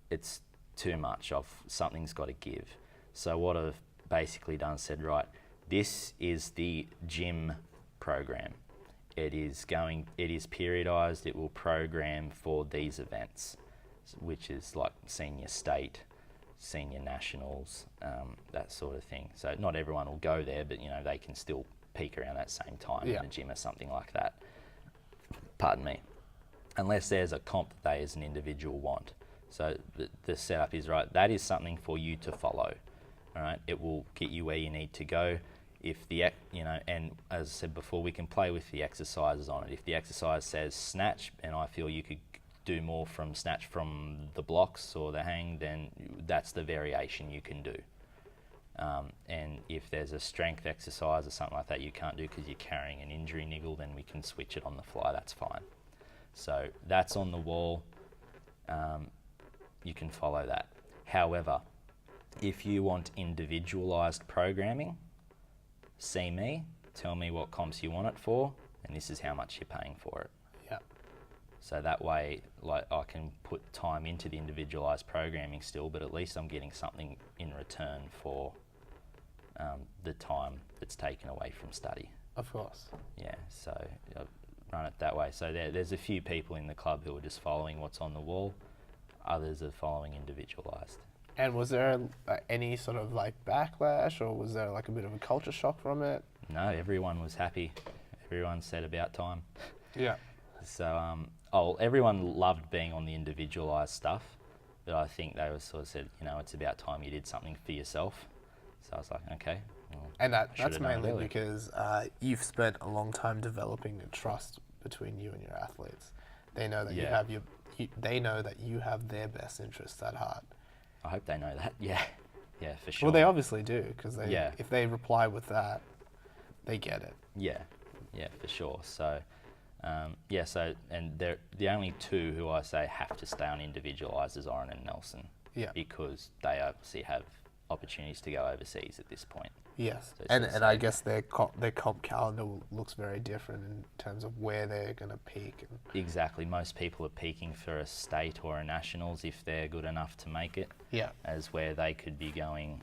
it's too much. Something's got to give. So what I've basically done is said, right, this is the gym program. It is periodized. It will program for these events, which is like senior state, senior nationals, that sort of thing. So not everyone will go there, but they can still peak around that same time in the gym or something like that. Pardon me. Unless there's a comp that they as an individual want. So the setup is right. That is something for you to follow. All right. It will get you where you need to go. If and as I said before, we can play with the exercises on it. If the exercise says snatch, and I feel you could do more from snatch from the blocks or the hang, then that's the variation you can do. And if there's a strength exercise or something like that you can't do because you're carrying an injury niggle, then we can switch it on the fly. That's fine. So that's on the wall. You can follow that. However, if you want individualized programming, see me, tell me what comps you want it for, and this is how much you're paying for it. Yeah. So that way, I can put time into the individualized programming still, but at least I'm getting something in return for the time that's taken away from study. Of course. Yeah, so I run it that way. So there's a few people in the club who are just following what's on the wall. Others are following individualized. And was there any sort of backlash, or was there a bit of a culture shock from it? No, everyone was happy. Everyone said about time. Yeah. So, everyone loved being on the individualised stuff, but I think they were sort of said, it's about time you did something for yourself. So I was like, okay. Well, and that's mainly because you've spent a long time developing a trust between you and your athletes. They know that they know that you have their best interests at heart. I hope they know that. Yeah, for sure. Well, they obviously do, because if they reply with that, they get it. Yeah, for sure. So, and they're the only 2 who I say have to stay on individualised is Oren and Nelson. Yeah. Because they obviously have opportunities to go overseas at this point. Yes, so and I guess their comp calendar looks very different in terms of where they're going to peak. Exactly. Most people are peaking for a state or a nationals if they're good enough to make it. Yeah. As where they could be going,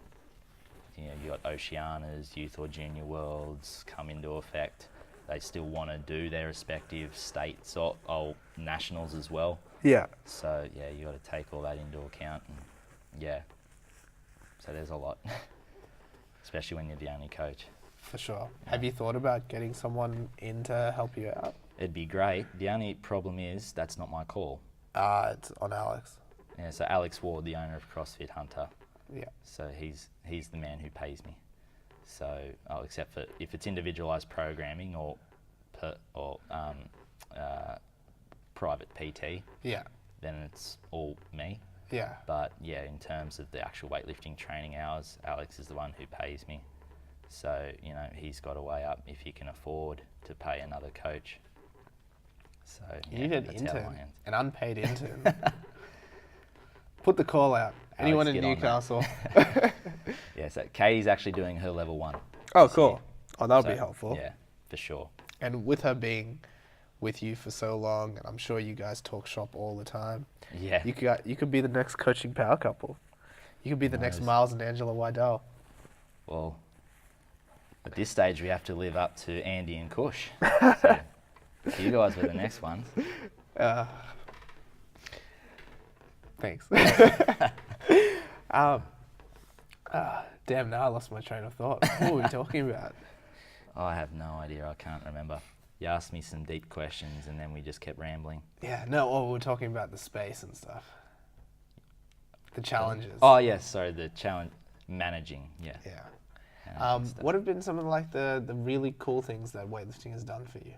you got Oceanias, Youth or Junior Worlds come into effect. They still want to do their respective states or nationals as well. Yeah. So, you got to take all that into account. And, so there's a lot. Especially when you're the only coach. For sure. Yeah. Have you thought about getting someone in to help you out? It'd be great. The only problem is that's not my call. It's on Alex. Yeah, so Alex Ward, the owner of CrossFit Hunter. Yeah. So he's the man who pays me. So except for if it's individualised programming or private PT, Yeah. then it's all me. Yeah. But yeah, in terms of the actual weightlifting training hours, Alex is the one who pays me. So, you know, he's got to weigh up if he can afford to pay another coach. So You yeah, need an that's how intern, mine ends. an unpaid intern. Put the call out. Anyone in get on that. Newcastle? Yeah, so Katie's actually doing her level 1. Oh, this cool. year. Oh, that would be So, helpful. Yeah, for sure. And with her being with you for so long, and I'm sure you guys talk shop all the time. Yeah. You could be the next coaching power couple. You could be the next knows? Miles and Angela Wydell. Well, at this stage, we have to live up to Andy and Kush. So you guys were the next ones. Thanks. Damn, now I lost my train of thought. What were we talking about? I have no idea. I can't remember. You asked me some deep questions, and then we just kept rambling. Yeah, no, well, we were talking about the space and stuff. The challenges. Oh, yes, sorry, the challenge, managing, yeah. Yeah. Managing stuff. What have been some of like the really cool things that weightlifting has done for you?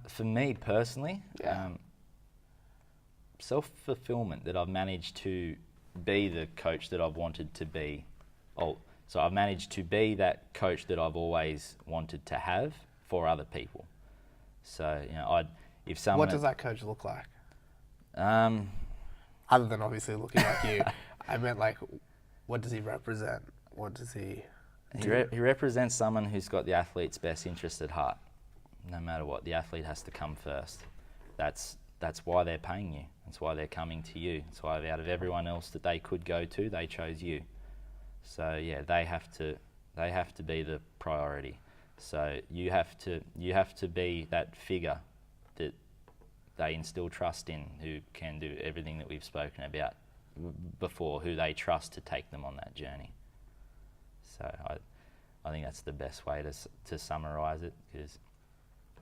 For me personally, Yeah. self-fulfillment, that I've managed to be the coach that I've wanted to be. So I've managed to be that coach that I've always wanted to have for other people. So, you know, if someone... What does that coach look like? Other than obviously looking like you, I meant like, what does he represent? What does he do? He represents someone who's got the athlete's best interest at heart. No matter what, the athlete has to come first. That's why they're paying you. That's why they're coming to you. That's why out of everyone else that they could go to, they chose you. So yeah, they have to be the priority. So you have to be that figure that they instill trust in, who can do everything that we've spoken about before, who they trust to take them on that journey. So I think that's the best way to summarise it, because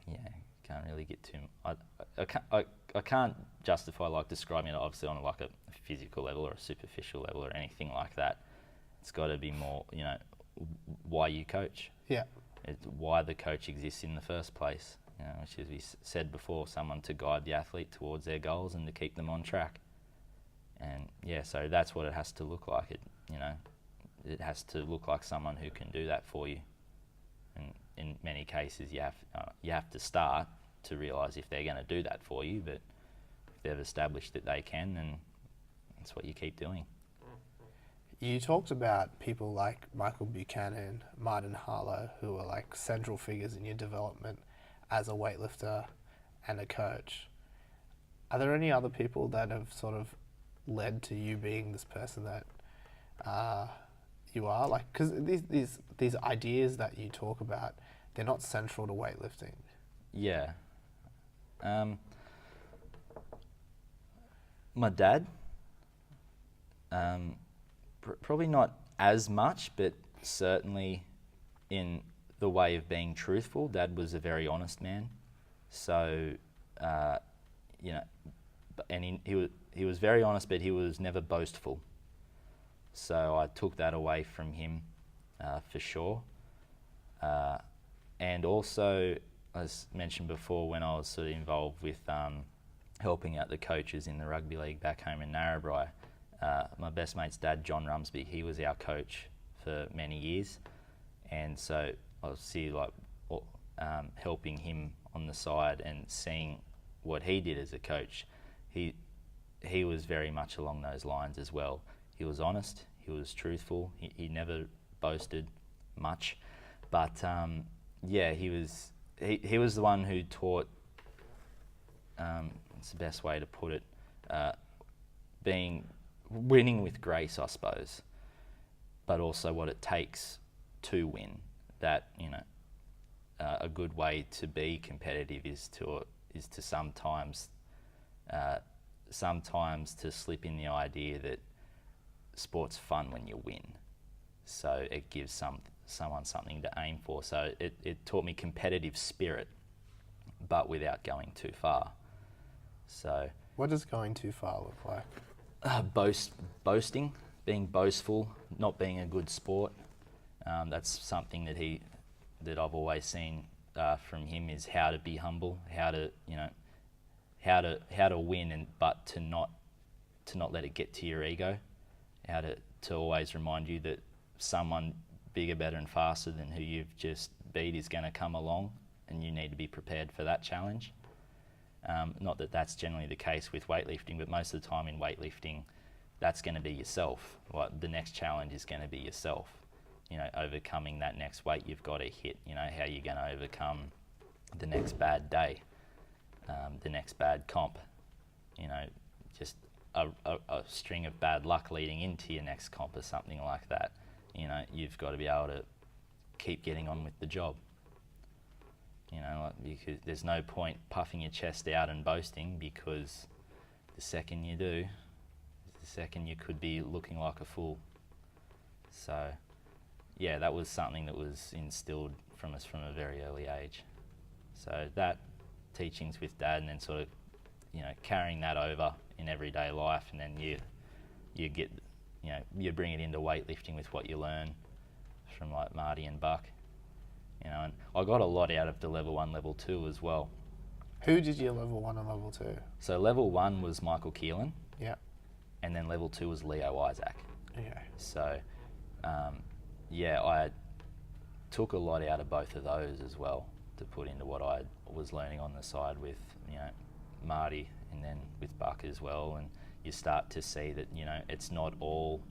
yeah, you can't really get too. I can't justify like describing it obviously on like a physical level or a superficial level or anything like that. It's got to be more, you know, why you coach. Yeah. It's why the coach exists in the first place. You know, which, as we said before, someone to guide the athlete towards their goals and to keep them on track. And yeah, so that's what it has to look like. It has to look like someone who can do that for you. And in many cases, you have to start to realise if they're going to do that for you. But if they've established that they can, then that's what you keep doing. You talked about people like Michael Buchanan, Martin Harlow, who are like central figures in your development as a weightlifter and a coach. Are there any other people that have sort of led to you being this person that you are? Like, because these ideas that you talk about, they're not central to weightlifting. Yeah. My dad. Probably not as much, but certainly in the way of being truthful. Dad was a very honest man, so you know, and he was very honest, but he was never boastful. So I took that away from him for sure. And also, as mentioned before, when I was sort of involved with helping out the coaches in the rugby league back home in Narrabri. My best mate's dad, John Rumsby, he was our coach for many years, and so I was helping him on the side and seeing what he did as a coach. He was very much along those lines as well. He was honest, he was truthful, he never boasted much, but yeah, he was the one who taught. It's the best way to put it. Winning with grace, I suppose, but also what it takes to win. That, you know, a good way to be competitive is to sometimes to slip in the idea that sport's fun when you win. So it gives someone something to aim for. So it taught me competitive spirit, but without going too far. So what does going too far look like? Boasting, being boastful, not being a good sport. That's something that I've always seen from him, is how to be humble, how to, you know, how to win, but to not let it get to your ego, how to always remind you that someone bigger, better and faster than who you've just beat is going to come along, and you need to be prepared for that challenge. Not that that's generally the case with weightlifting, but most of the time in weightlifting, that's going to be yourself. Like, the next challenge is going to be yourself. You know, overcoming that next weight you've got to hit. You know, how you're going to overcome the next bad day, the next bad comp. You know, just a string of bad luck leading into your next comp or something like that. You know, you've got to be able to keep getting on with the job. You know, like, because there's no point puffing your chest out and boasting, because the second you do, the second you could be looking like a fool. So, yeah, that was something that was instilled from us from a very early age. So that teachings with Dad, and then sort of, you know, carrying that over in everyday life, and then you get, you know, you bring it into weightlifting with what you learn from like Marty and Buck. You know, and I got a lot out of the level 1, level 2 as well. Who did your level 1 and level 2? So level 1 was Michael Keelan. Yeah. And then level 2 was Leo Isaac. Okay. So, yeah, I took a lot out of both of those as well to put into what I was learning on the side with, you know, Marty, and then with Buck as well. And you start to see that, you know, it's not all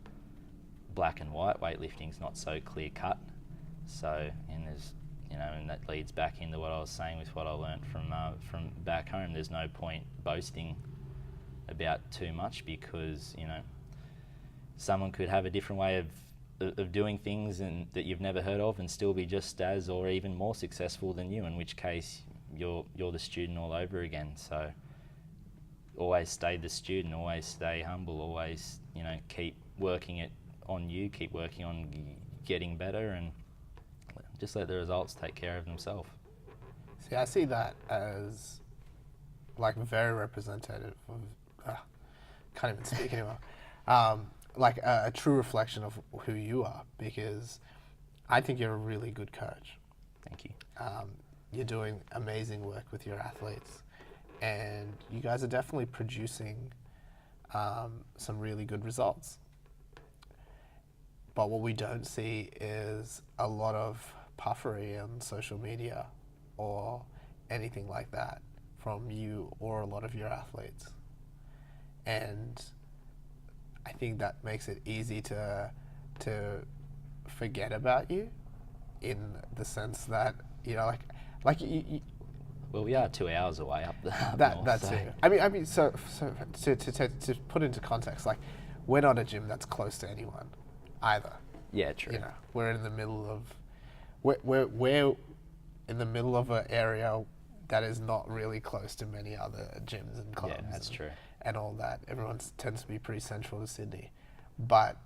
black and white. Weightlifting's not so clear cut. So, and there's, you know, and that leads back into what I was saying with what I learnt from back home. There's no point boasting about too much, because, you know, someone could have a different way of doing things and that you've never heard of, and still be just as or even more successful than you, in which case you're the student all over again. So always stay the student, always stay humble, always, you know, keep working it on you, keep working on getting better, and just let the results take care of themselves. See, I see that as like very representative of, can't even speak anymore, like a true reflection of who you are, because I think you're a really good coach. Thank you. You're doing amazing work with your athletes, and you guys are definitely producing some really good results. But what we don't see is a lot of puffery on social media or anything like that from you or a lot of your athletes. And I think that makes it easy to forget about you, in the sense that, you know, like you well, we are 2 hours away up the that's so. it. I mean, so to put into context, like, we're not a gym that's close to anyone either. Yeah, true. You know, we're in the middle of we're in the middle of an area that is not really close to many other gyms and clubs. Yeah, that's true. And all that. Everyone tends to be pretty central to Sydney, but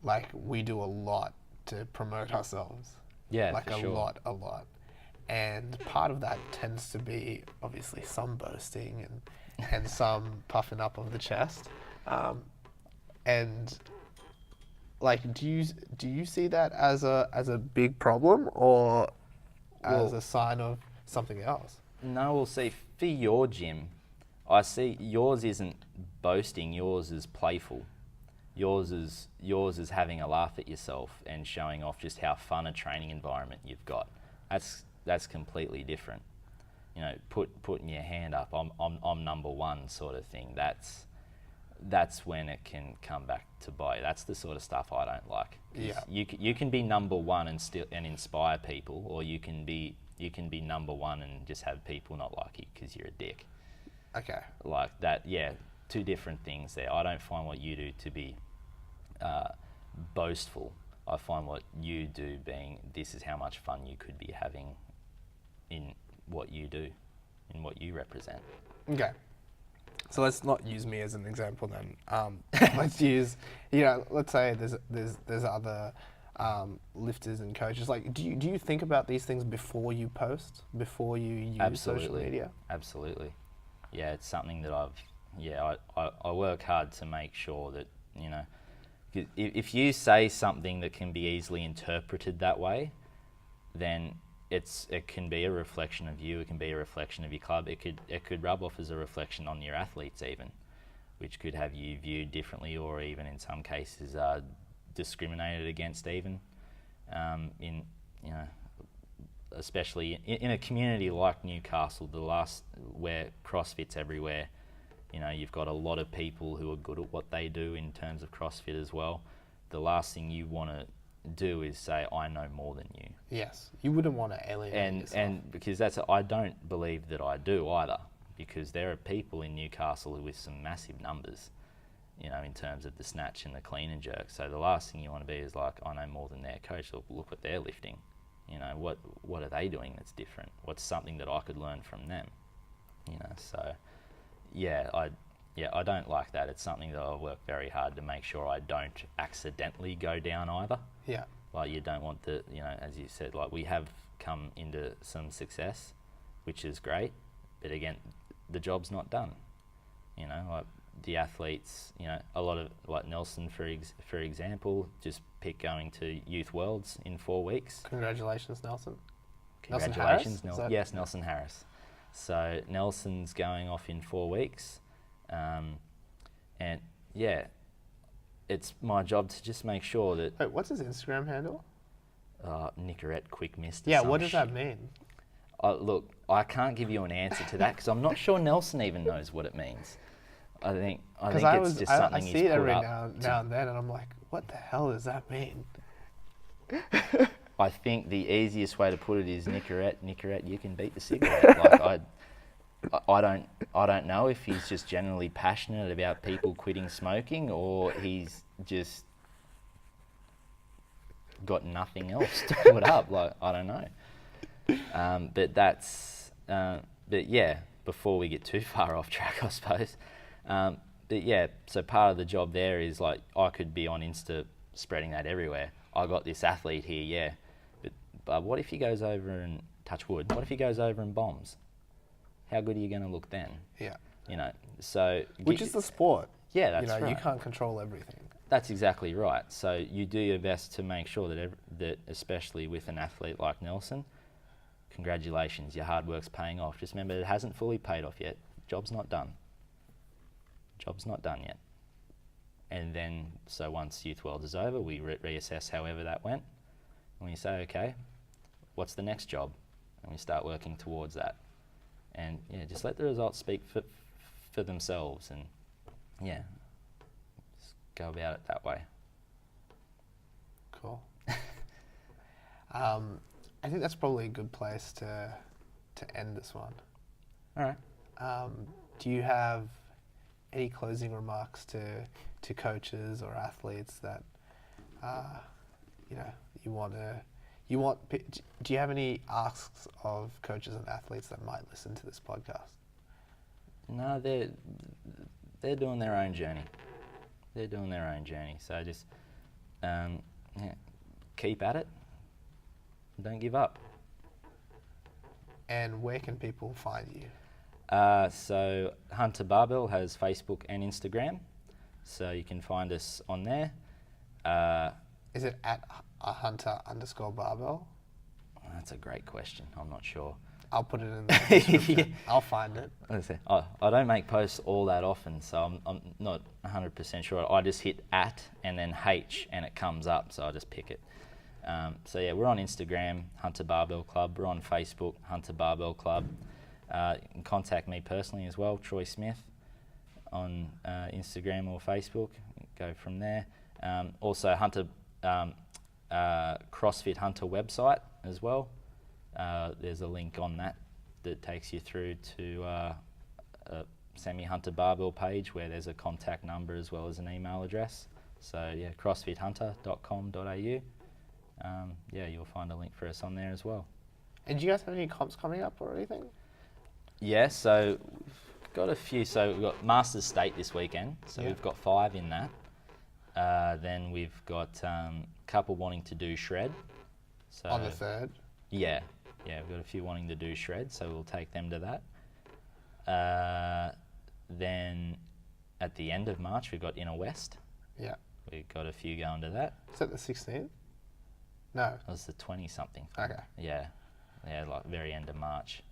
like, we do a lot to promote ourselves. Yeah, like, for a sure. lot. And part of that tends to be obviously some boasting and some puffing up of the chest. And like, do you see that as a big problem, or as a sign of something else? No, we'll see. For your gym, I see yours isn't boasting. Yours is playful. Yours is having a laugh at yourself and showing off just how fun a training environment you've got. That's completely different. You know, putting your hand up, I'm number one sort of thing. That's when it can come back to bite. That's the sort of stuff I don't like. Yeah. You can be number one and inspire people, or you can be number one and just have people not like you because you're a dick. Okay. Like that, yeah. Two different things there. I don't find what you do to be boastful. I find what you do being, this is how much fun you could be having in what you do, in what you represent. Okay. So let's not use me as an example then. Let's use, you know, let's say there's other lifters and coaches. Like, do you think about these things before you post, before you use social media? Absolutely. Yeah, it's something that I work hard to make sure that, you know, if you say something that can be easily interpreted that way, then it can be a reflection of you. It can be a reflection of your club. It could rub off as a reflection on your athletes even, which could have you viewed differently, or even in some cases discriminated against even. In especially in a community like Newcastle, where CrossFit's everywhere. You've got a lot of people who are good at what they do in terms of CrossFit as well. The last thing you want to do is say, I know more than you. Yes, you wouldn't want to alienate yourself. And because I don't believe that I do either, because there are people in Newcastle with some massive numbers, in terms of the snatch and the clean and jerk. So the last thing you want to be is like, I know more than their coach. Look what they're lifting. What are they doing that's different? What's something that I could learn from them? So I don't like that. It's something that I work very hard to make sure I don't accidentally go down either. Yeah. Like, you don't want as you said, like, we have come into some success, which is great, but again, the job's not done. Like the athletes, a lot of, like Nelson, for example, just picked going to Youth Worlds in 4 weeks. Congratulations, Nelson. Congratulations, Nelson. Yes, Nelson Harris. So Nelson's going off in 4 weeks, and yeah, it's my job to just make sure that. Wait, what's his Instagram handle? Nicorette Quick Mist. Yeah, what does that mean? Look, I can't give you an answer to that because I'm not sure Nelson even knows what it means. I think it's just something he's put up. I see it every now and then, and I'm like, what the hell does that mean? I think the easiest way to put it is Nicorette, you can beat the cigarette. Like, I don't know if he's just generally passionate about people quitting smoking, or he's just got nothing else to put up. Like, I don't know. But yeah, before we get too far off track, I suppose. But yeah, so part of the job there is, like, I could be on Insta spreading that everywhere. I got this athlete here, yeah. But what if he goes over and, touch wood, what if he goes over and bombs? How good are you going to look then? Yeah. So. Which is the sport. Yeah, that's right. You can't control everything. That's exactly right. So you do your best to make sure that especially with an athlete like Nelson, congratulations, your hard work's paying off. Just remember, it hasn't fully paid off yet. Job's not done. Job's not done yet. And then, so once Youth World is over, we reassess however that went. And we say, okay, what's the next job? And we start working towards that. And yeah, just let the results speak for themselves, and yeah, just go about it that way. Cool. I think that's probably a good place to end this one. All right. Do you have any closing remarks to coaches or athletes that you want to? Do you have any asks of coaches and athletes that might listen to this podcast? No, they're doing their own journey. They're doing their own journey. So just keep at it. Don't give up. And where can people find you? So Hunter Barbell has Facebook and Instagram, so you can find us on there. Is it at Hunter_Barbell? That's a great question. I'm not sure. I'll put it in the description. Yeah. I'll find it. I don't make posts all that often, so I'm not 100% sure. I just hit at and then H and it comes up, so I just pick it. So yeah, we're on Instagram, Hunter Barbell Club. We're on Facebook, Hunter Barbell Club. You can contact me personally as well, Troy Smith, on Instagram or Facebook. Go from there. Also, CrossFit Hunter website as well. There's a link on that takes you through to a Semi Hunter Barbell page where there's a contact number as well as an email address. So yeah, crossfithunter.com.au. Yeah, you'll find a link for us on there as well. And do you guys have any comps coming up or anything? Yeah, so we've got a few. So we've got Masters State this weekend, so we've got 5 in that. Then we've got a couple wanting to do shred. So on the 3rd? Yeah, we've got a few wanting to do shred, so we'll take them to that. Then at the end of March, we've got Inner West. Yeah. We've got a few going to that. Is that the 16th? No. It was the 20-something. Okay. Yeah. Yeah, like very end of March.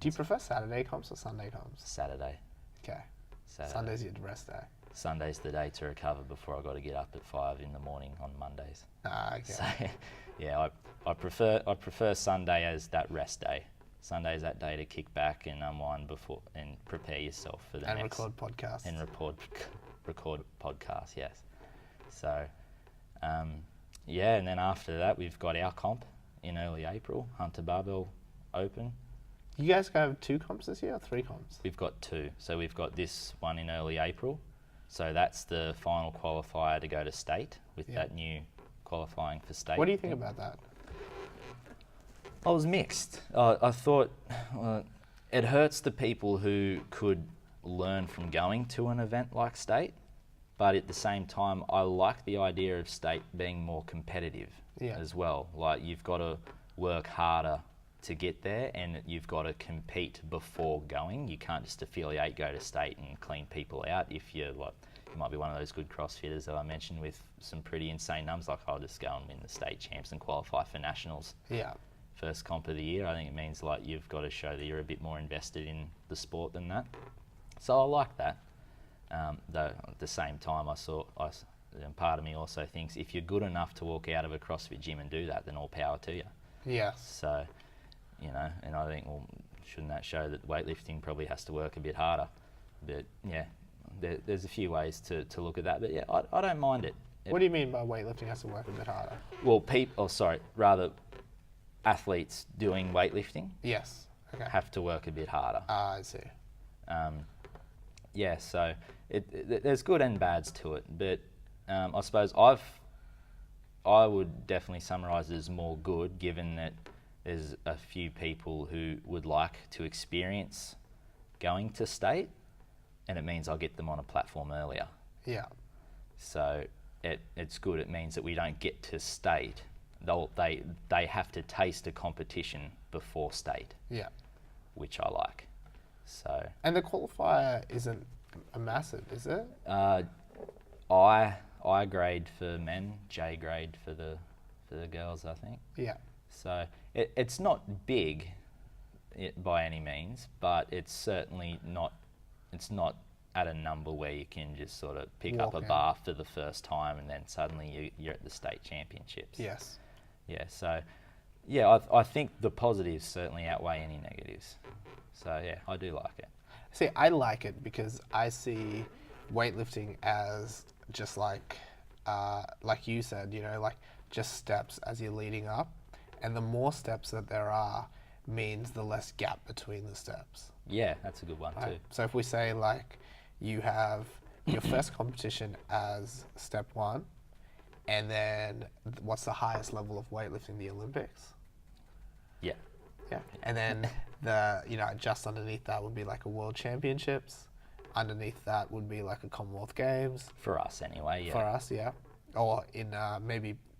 Do you prefer Saturday comps or Sunday comps? Saturday. Okay. Saturday. Sunday's your rest day. Sunday's the day to recover before I got to get up at 5 in the morning on Mondays. Okay. So, yeah, I prefer Sunday as that rest day. Sunday's that day to kick back and unwind before and prepare yourself for the and next. record podcasts. And record podcasts, yes. So, yeah, and then after that we've got our comp in early April, Hunter Barbell Open. You guys have 2 comps this year or 3 comps? We've got 2. So we've got this one in early April. So that's the final qualifier to go to state with that new qualifying for state. What do you think about that? I was mixed. I thought it hurts the people who could learn from going to an event like state, but at the same time, I like the idea of state being more competitive as well. Like you've got to work harder to get there, and you've got to compete before going. You can't just affiliate, go to state, and clean people out. If you're like, you might be one of those good CrossFitters that I mentioned with some pretty insane numbers, like I'll just go and win the state champs and qualify for nationals. Yeah. First comp of the year. I think it means like you've got to show that you're a bit more invested in the sport than that. So I like that. Though at the same time, and part of me also thinks if you're good enough to walk out of a CrossFit gym and do that, then all power to you. Yes. So, you know, and I think, well, shouldn't that show that weightlifting probably has to work a bit harder? But yeah, there's a few ways to look at that. But yeah, I don't mind it. What do you mean by weightlifting has to work a bit harder? Well, athletes doing weightlifting. Yes. Okay. Have to work a bit harder. I see. Yeah, so there's good and bads to it, but I suppose I would definitely summarise it as more good, given that there's a few people who would like to experience going to state, and it means I'll get them on a platform earlier. Yeah. So it's good. It means that we don't get to state. They have to taste a competition before state. Yeah. Which I like. So. And the qualifier isn't a massive, is it? I grade for men, J grade for the girls, I think. Yeah. So it's not big by any means, but it's certainly not. It's not at a number where you can just sort of pick up a bar for the first time and then suddenly you're at the state championships. Yes. Yeah. So, yeah, I think the positives certainly outweigh any negatives. So yeah, I do like it. See, I like it because I see weightlifting as just like you said, you know, like just steps as you're leading up, and the more steps that there are means the less gap between the steps. Yeah, that's a good one too. So if we say like you have your first competition as step 1, and then what's the highest level of weightlifting? The Olympics. Yeah. Yeah, and then just underneath that would be like a World Championships. Underneath that would be like a Commonwealth Games. For us, anyway. Yeah. For us, yeah. Or in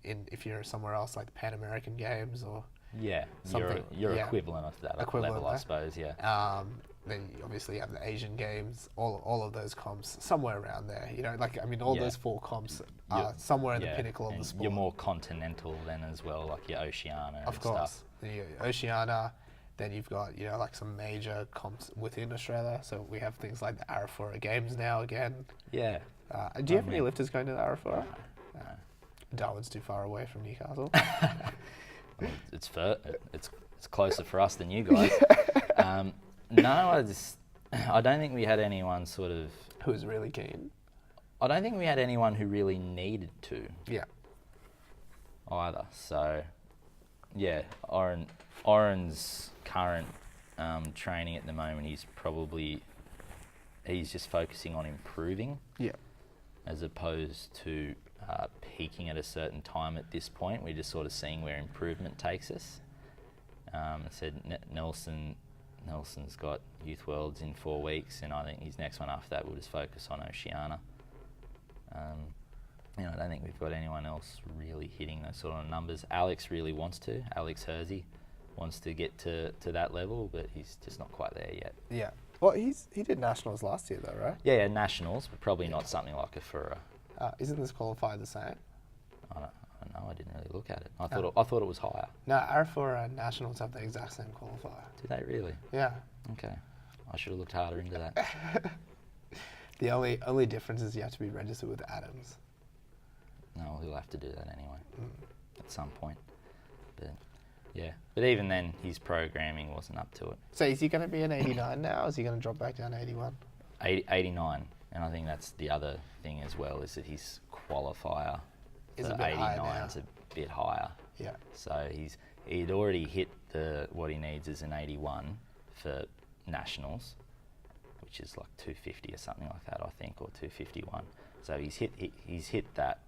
if you're somewhere else like the Pan American Games or. Yeah, your equivalent of that level, I suppose. Yeah. Then you obviously have the Asian Games, all of those comps somewhere around there. You know, like all those 4 comps are somewhere in the pinnacle of the sport. You're more continental then as well, like your Oceania. Of course. Then you got Oceania. Then you've got like some major comps within Australia. So we have things like the Arafura Games now again. Yeah. Do you have any lifters going to the Arafura? No. Darwin's too far away from Newcastle. Well, it's closer for us than you guys. No, I don't think we had anyone sort of who's really keen. I don't think we had anyone who really needed to. Yeah. Either. So, yeah, Oren's current training at the moment, he's just focusing on improving. Yeah. As opposed to peaking at a certain time at this point. We're just sort of seeing where improvement takes us. I said Nelson's got Youth Worlds in 4 weeks, and I think his next one after that will just focus on Oceania. I don't think we've got anyone else really hitting those sort of numbers. Alex really wants to. Alex Hersey wants to get to that level, but he's just not quite there yet. Yeah. Well, he did nationals last year though, right? Yeah, nationals, but probably not something like a Fura. Isn't this qualified the same? I don't know. I didn't really look at it. I thought it was higher. No, RFOR nationals have the exact same qualifier. Do they really? Yeah. Okay. I should have looked harder into that. The only difference is you have to be registered with Adams. No, he'll have to do that anyway at some point. But yeah, but even then, his programming wasn't up to it. So is he going to be an 89 now, or is he going to drop back down to 81? 89, and I think that's the other thing as well, is that his qualifier Is for a bit higher 89 is a bit higher. Yeah. So he'd already hit what he needs is an 81 for nationals, which is like 250 or something like that, I think, or 251. So he's hit that,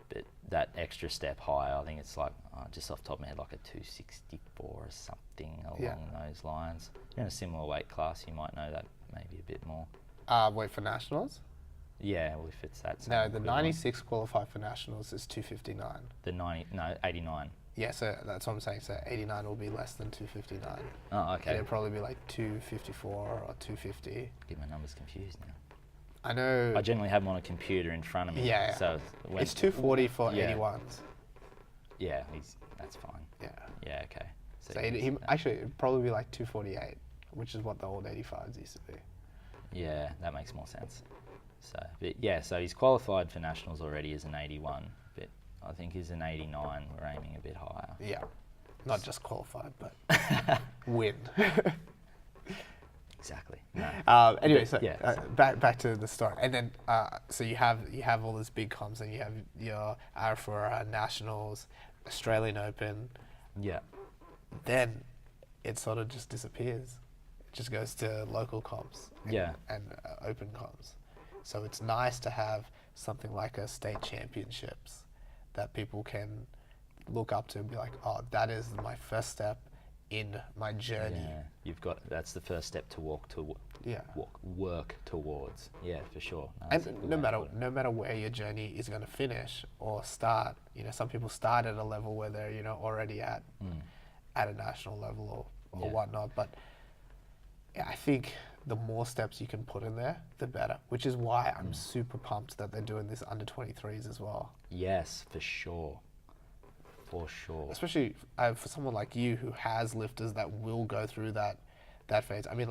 but that extra step higher, I think it's like, just off the top of my head, like a 264 or something along those lines. You're in a similar weight class, you might know that maybe a bit more. Wait, for nationals? Yeah, well, if it's that. No, the 96 qualified for nationals is 259. The 89. Yeah, so that's what I'm saying. So 89 will be less than 259. Oh, okay. It'll probably be like 254 or 250. Get my numbers confused now. I know. I generally have them on a computer in front of me. Yeah. So it's 240 for 81s. Yeah, that's fine. Yeah. Yeah, okay. So he actually, it'd probably be like 248, which is what the old 85s used to be. Yeah, that makes more sense. So, but yeah, so he's qualified for nationals already as an 81, but I think he's an 89. We're aiming a bit higher. Yeah, not just qualified, but win. Exactly. No. Anyway, but, so yeah, back to the start, and then so you have all these big comps, and you have your RFOR nationals, Australian Open. Yeah. Then it sort of just disappears. It just goes to local comps. And open comps. So it's nice to have something like a state championships that people can look up to and be like, oh, that is my first step in my journey. Yeah, that's the first step to work towards. Yeah, for sure. No, and no matter where your journey is going to finish or start, some people start at a level where they're already at a national level or whatnot. But I think the more steps you can put in there, the better. Which is why I'm super pumped that they're doing this under 23s as well. Yes, for sure. For sure. Especially for someone like you who has lifters that will go through that phase. I mean,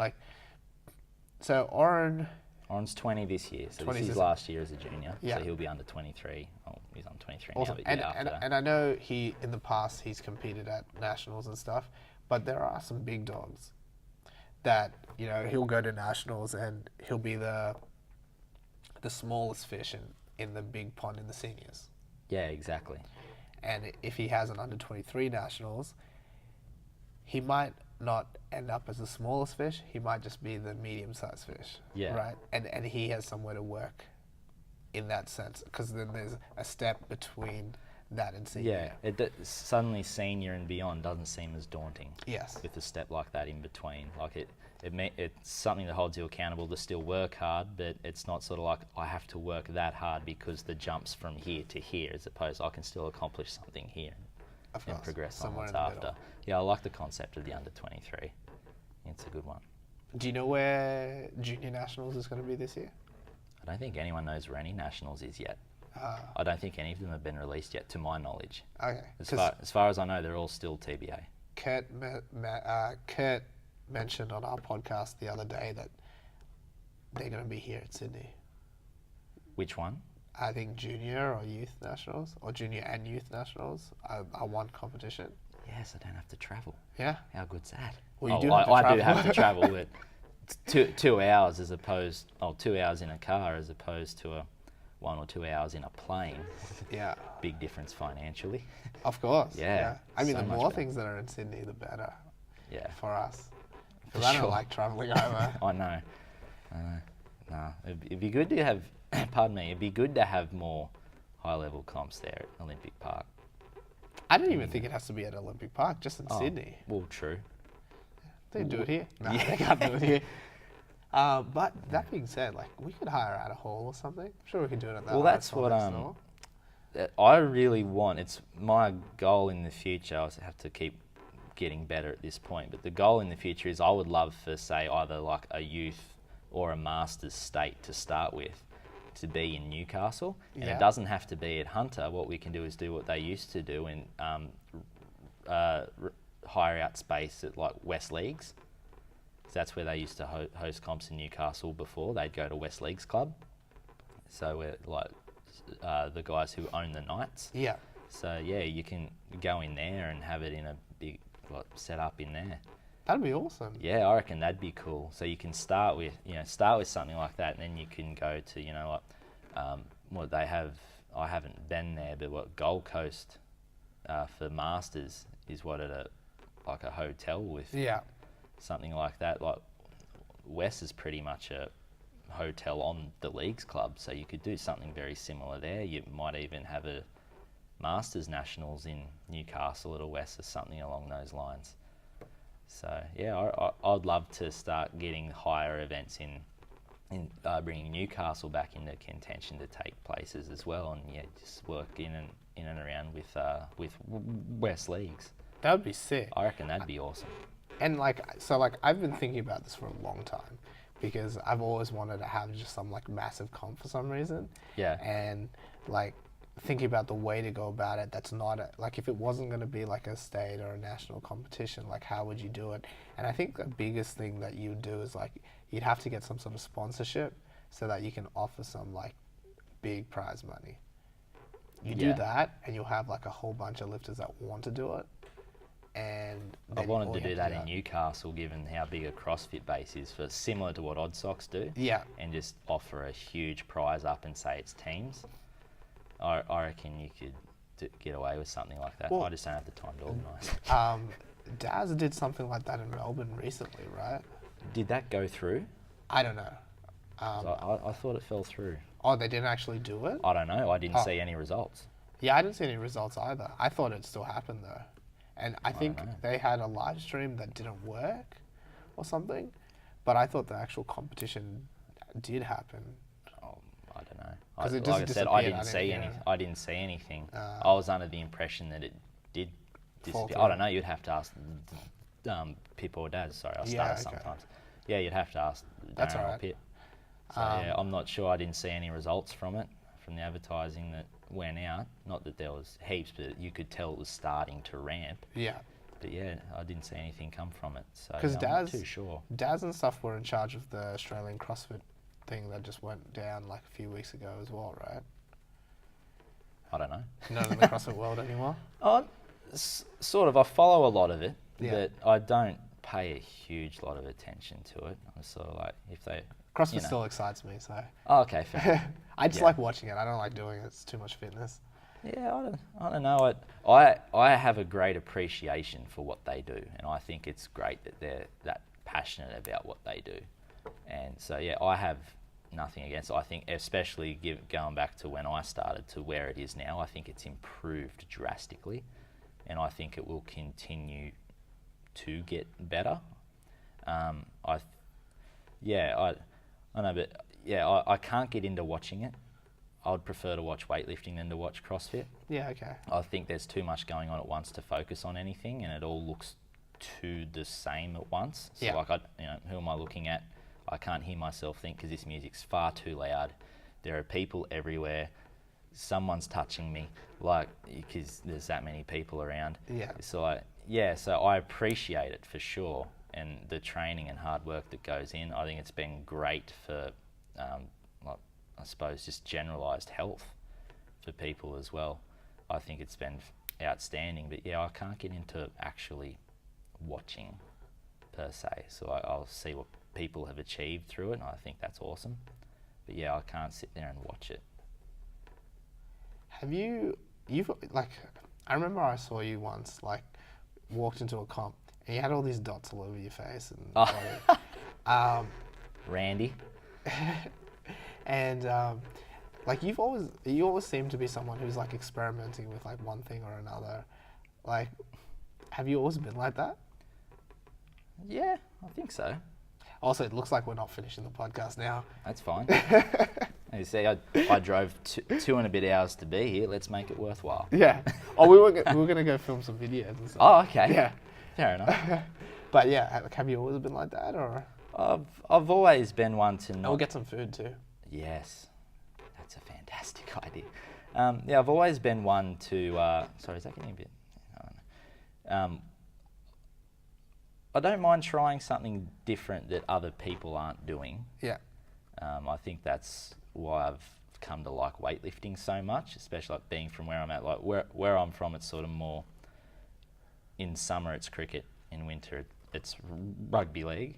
so Oren's 20 this year, so this is his last year as a junior. Yeah. So he'll be under 23. Oh, he's on 23 awesome. now. And I know in the past he's competed at nationals and stuff, but there are some big dogs that he'll go to nationals and he'll be the smallest fish in the big pond in the seniors. Yeah, exactly. And if he has an under 23 nationals, he might not end up as the smallest fish. He might just be the medium-sized fish. Yeah. Right. And he has somewhere to work in that sense, because then there's a step between that and senior. Yeah. Suddenly senior and beyond doesn't seem as daunting. Yes. With a step like that in between, it's something that holds you accountable to still work hard, but it's not sort of like I have to work that hard because the jump's from here to here, as opposed I can still accomplish something here and progress on what's after. Yeah, I like the concept of the under 23. It's a good one. Do you know where junior nationals is going to be this year? I don't think anyone knows where any nationals is yet. I don't think any of them have been released yet, to my knowledge. Okay. As far as I know, they're all still TBA. Kurt mentioned on our podcast the other day that they're going to be here at Sydney. Which one? I think junior or youth nationals, or junior and youth nationals are one competition. Yes, I don't have to travel. Yeah. How good's that? Well, I do have to travel, but 2 hours as opposed, 2 hours in a car as opposed to 1 or 2 hours in a plane. Yeah. Big difference financially. Of course. Yeah. I mean, the more things that are in Sydney, the better. Yeah. For us. Because I don't like travelling over. I know. No, it'd be good to have, it'd be good to have more high-level comps there at Olympic Park. I don't even think it has to be at Olympic Park, just in Sydney. Well, true. They do it here. No, they can't do it here. But that being said, we could hire out a hall or something. I'm sure we could do it at that. Well, that's what I really want. It's my goal in the future. I have to keep getting better at this point, but the goal in the future is I would love for, say, either like a youth or a master's state to start with, to be in Newcastle, and Yeah. it doesn't have to be at Hunter. What we can do is do what they used to do and hire out space at like West Leagues. So that's where they used to host comps in Newcastle before. They'd go to West Leagues Club. So we're like the guys who own the nights. Yeah. So yeah, you can go in there and have it in a big setup in there. That'd be awesome. Yeah, I reckon that'd be cool. So you can start with something like that, and then you can go to what they have. I haven't been there, but what Gold Coast for Masters is like a hotel with something like that. Like West is pretty much a hotel on the Leagues Club, so you could do something very similar there. You might even have a Masters Nationals in Newcastle at a West or something along those lines. So yeah, I'd love to start getting higher events in bringing Newcastle back into contention to take places as well, and yeah, just work in and around with West Leagues. That would be sick. I reckon that'd be awesome. And I've been thinking about this for a long time, because I've always wanted to have just some like massive comp for some reason. Yeah. And like thinking about the way to go about it, that's not like, if it wasn't going to be like a state or a national competition, like how would you do it? And I think the biggest thing that you do is like you'd have to get some sort of sponsorship so that you can offer some like big prize money. You do that and you'll have like a whole bunch of lifters that want to do it. And I wanted to do that in Newcastle, given how big a CrossFit base is, for similar to what Oddsox do. Yeah. And just offer a huge prize up and say it's teams. I reckon you could get away with something like that. Well, I just don't have the time to organise. Daz did something like that in Melbourne recently, right? Did that go through? I don't know. I thought it fell through. Oh, they didn't actually do it? I don't know. I didn't see any results. Yeah, I didn't see any results either. I thought it still happened though. And I think they had a live stream that didn't work or something. But I thought the actual competition did happen. Oh, I don't know. 'Cause it Like I just said, I disappeared. I didn't see anything. I was under the impression that it did disappear. I don't know. You'd have to ask Pip or Daz. Sorry, I stutter sometimes. Yeah, you'd have to ask That's Darren all or right. Pip. So yeah, I'm not sure. I didn't see any results from the advertising that went out. Not that there was heaps, but you could tell it was starting to ramp. Yeah. But yeah, I didn't see anything come from it. So Because I'm not too sure. Daz and stuff were in charge of the Australian CrossFit thing that just went down like a few weeks ago as well, right? I don't know. Not in the CrossFit world anymore? Sort of. I follow a lot of it, Yeah. but I don't pay a huge lot of attention to it. I'm sort of like, if they... CrossFit still excites me, so... Oh, okay, fair. I just like watching it. I don't like doing it. It's too much fitness. Yeah, I don't know. I have a great appreciation for what they do, and I think it's great that they're that passionate about what they do. And so, yeah, I have nothing against it. I think, especially going back to when I started to where it is now, I think it's improved drastically, and I think it will continue to get better. I know, but yeah, I can't get into watching it. I would prefer to watch weightlifting than to watch CrossFit. Yeah, okay. I think there's too much going on at once to focus on anything, and it all looks too the same at once. So like, who am I looking at? I can't hear myself think because this music's far too loud. There are people everywhere. Someone's touching me, like, because there's that many people around. Yeah. So I appreciate it for sure, and the training and hard work that goes in. I think it's been great for, I suppose, just generalised health for people as well. I think it's been outstanding, but yeah, I can't get into actually watching per se. So I'll see what people have achieved through it, and I think that's awesome. But yeah, I can't sit there and watch it. Have you've like, I remember I saw you once, like, walked into a comp and you had all these dots all over your face and body. Randy. And like, you always seem to be someone who's like experimenting with like one thing or another. Like, have you always been like that? Yeah, I think so. Also, it looks like we're not finishing the podcast now. That's fine. As you see, I drove 2 and a bit hours to be here. Let's make it worthwhile. Yeah. Oh, we were going to go film some videos and stuff. Oh, okay. Yeah. Fair enough. But yeah, have you always been like that, or? I've always been one to not... We'll get some food too. Yes. that's a fantastic idea. Yeah, I've always been one to. Sorry, is that getting a bit? I don't know. I don't mind trying something different that other people aren't doing. Yeah. I think that's why I've come to like weightlifting so much, especially like being from where I'm at. Like where I'm from, it's sort of more. In summer, it's cricket. In winter, it's rugby league.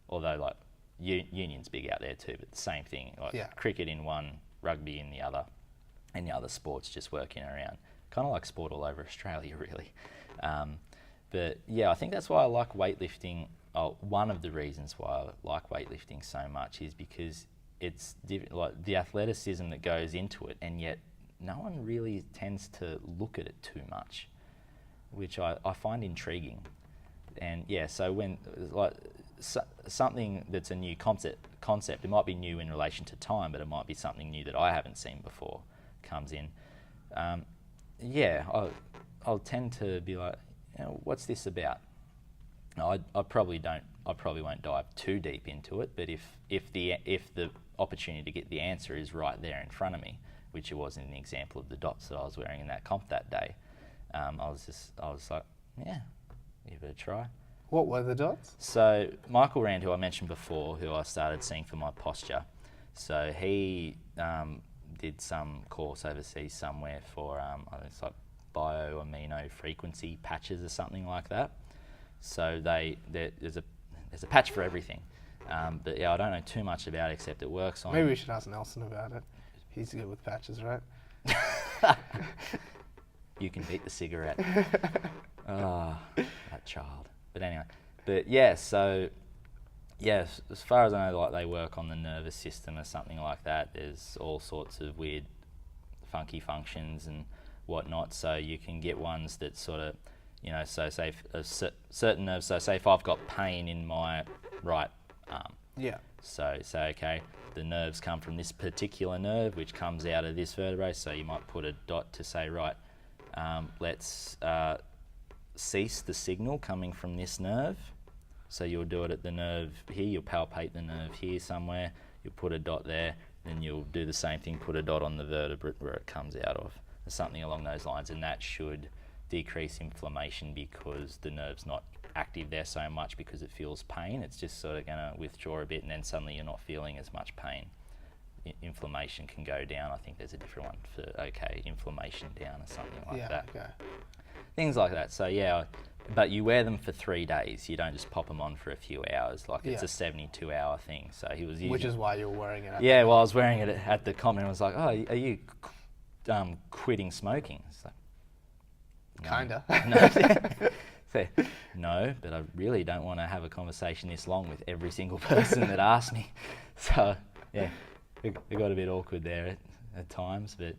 Although like union's big out there too, but the same thing. Like cricket in one, rugby in the other, and the other sports just working around. Kind of like sport all over Australia, really. But yeah, I think that's why I like weightlifting. One of the reasons why I like weightlifting so much is because it's like the athleticism that goes into it, and yet no one really tends to look at it too much, which I find intriguing. And yeah, so when like something that's a new concept, it might be new in relation to time, but it might be something new that I haven't seen before comes in. I'll tend to be like, what's this about? No, I probably won't dive too deep into it, but if the opportunity to get the answer is right there in front of me, which it was in the example of the dots that I was wearing in that comp that day, I was like, yeah, give it a try. What were the dots? So Michael Rand, who I mentioned before, who I started seeing for my posture, so he did some course overseas somewhere for I think it's like bioamino frequency patches or something like that. So there's a patch for everything, but yeah, I don't know too much about it except it works on. Maybe we should ask Nelson about it. He's good with patches, right? You can beat the cigarette. That child. But anyway, so as far as I know, like they work on the nervous system or something like that. There's all sorts of weird, funky functions and whatnot. So you can get ones that sort of, so say certain nerves. So say if I've got pain in my right arm. Yeah. So say, okay, the nerves come from this particular nerve, which comes out of this vertebrae. So you might put a dot to say, right, let's cease the signal coming from this nerve. So you'll do it at the nerve here, you'll palpate the nerve here somewhere, you'll put a dot there, then you'll do the same thing, put a dot on the vertebrate where it comes out of, or something along those lines, and that should decrease inflammation because the nerve's not active there so much because it feels pain. It's just sort of going to withdraw a bit, and then suddenly you're not feeling as much pain. Inflammation can go down. I think there's a different one for inflammation down or something like that. Okay. Things like that. So yeah, but you wear them for 3 days. You don't just pop them on for a few hours. Like it's a 72-hour thing. So he was using. Which is why you're wearing it. Well, I was wearing it at the comp, and I was like, "Oh, are you quitting smoking?" It's like, kinda. No, but I really don't want to have a conversation this long with every single person that asks me. So yeah, it got a bit awkward there at times, but.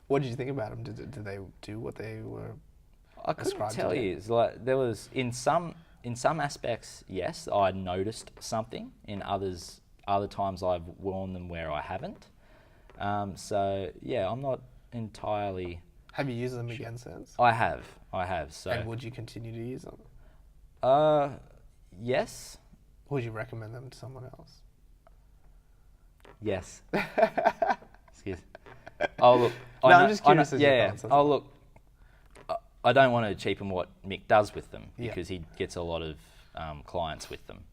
What did you think about them? Did they do what they were? I couldn't tell you. It's like there was in some aspects, yes, I noticed something. In other times, I've worn them where I haven't. So yeah, I'm not entirely. Have you used them again since? I have. So. And would you continue to use them? Yes. Would you recommend them to someone else? Yes. Excuse. Oh look. I'm just curious. Look. I don't want to cheapen what Mick does with them because he gets a lot of clients with them.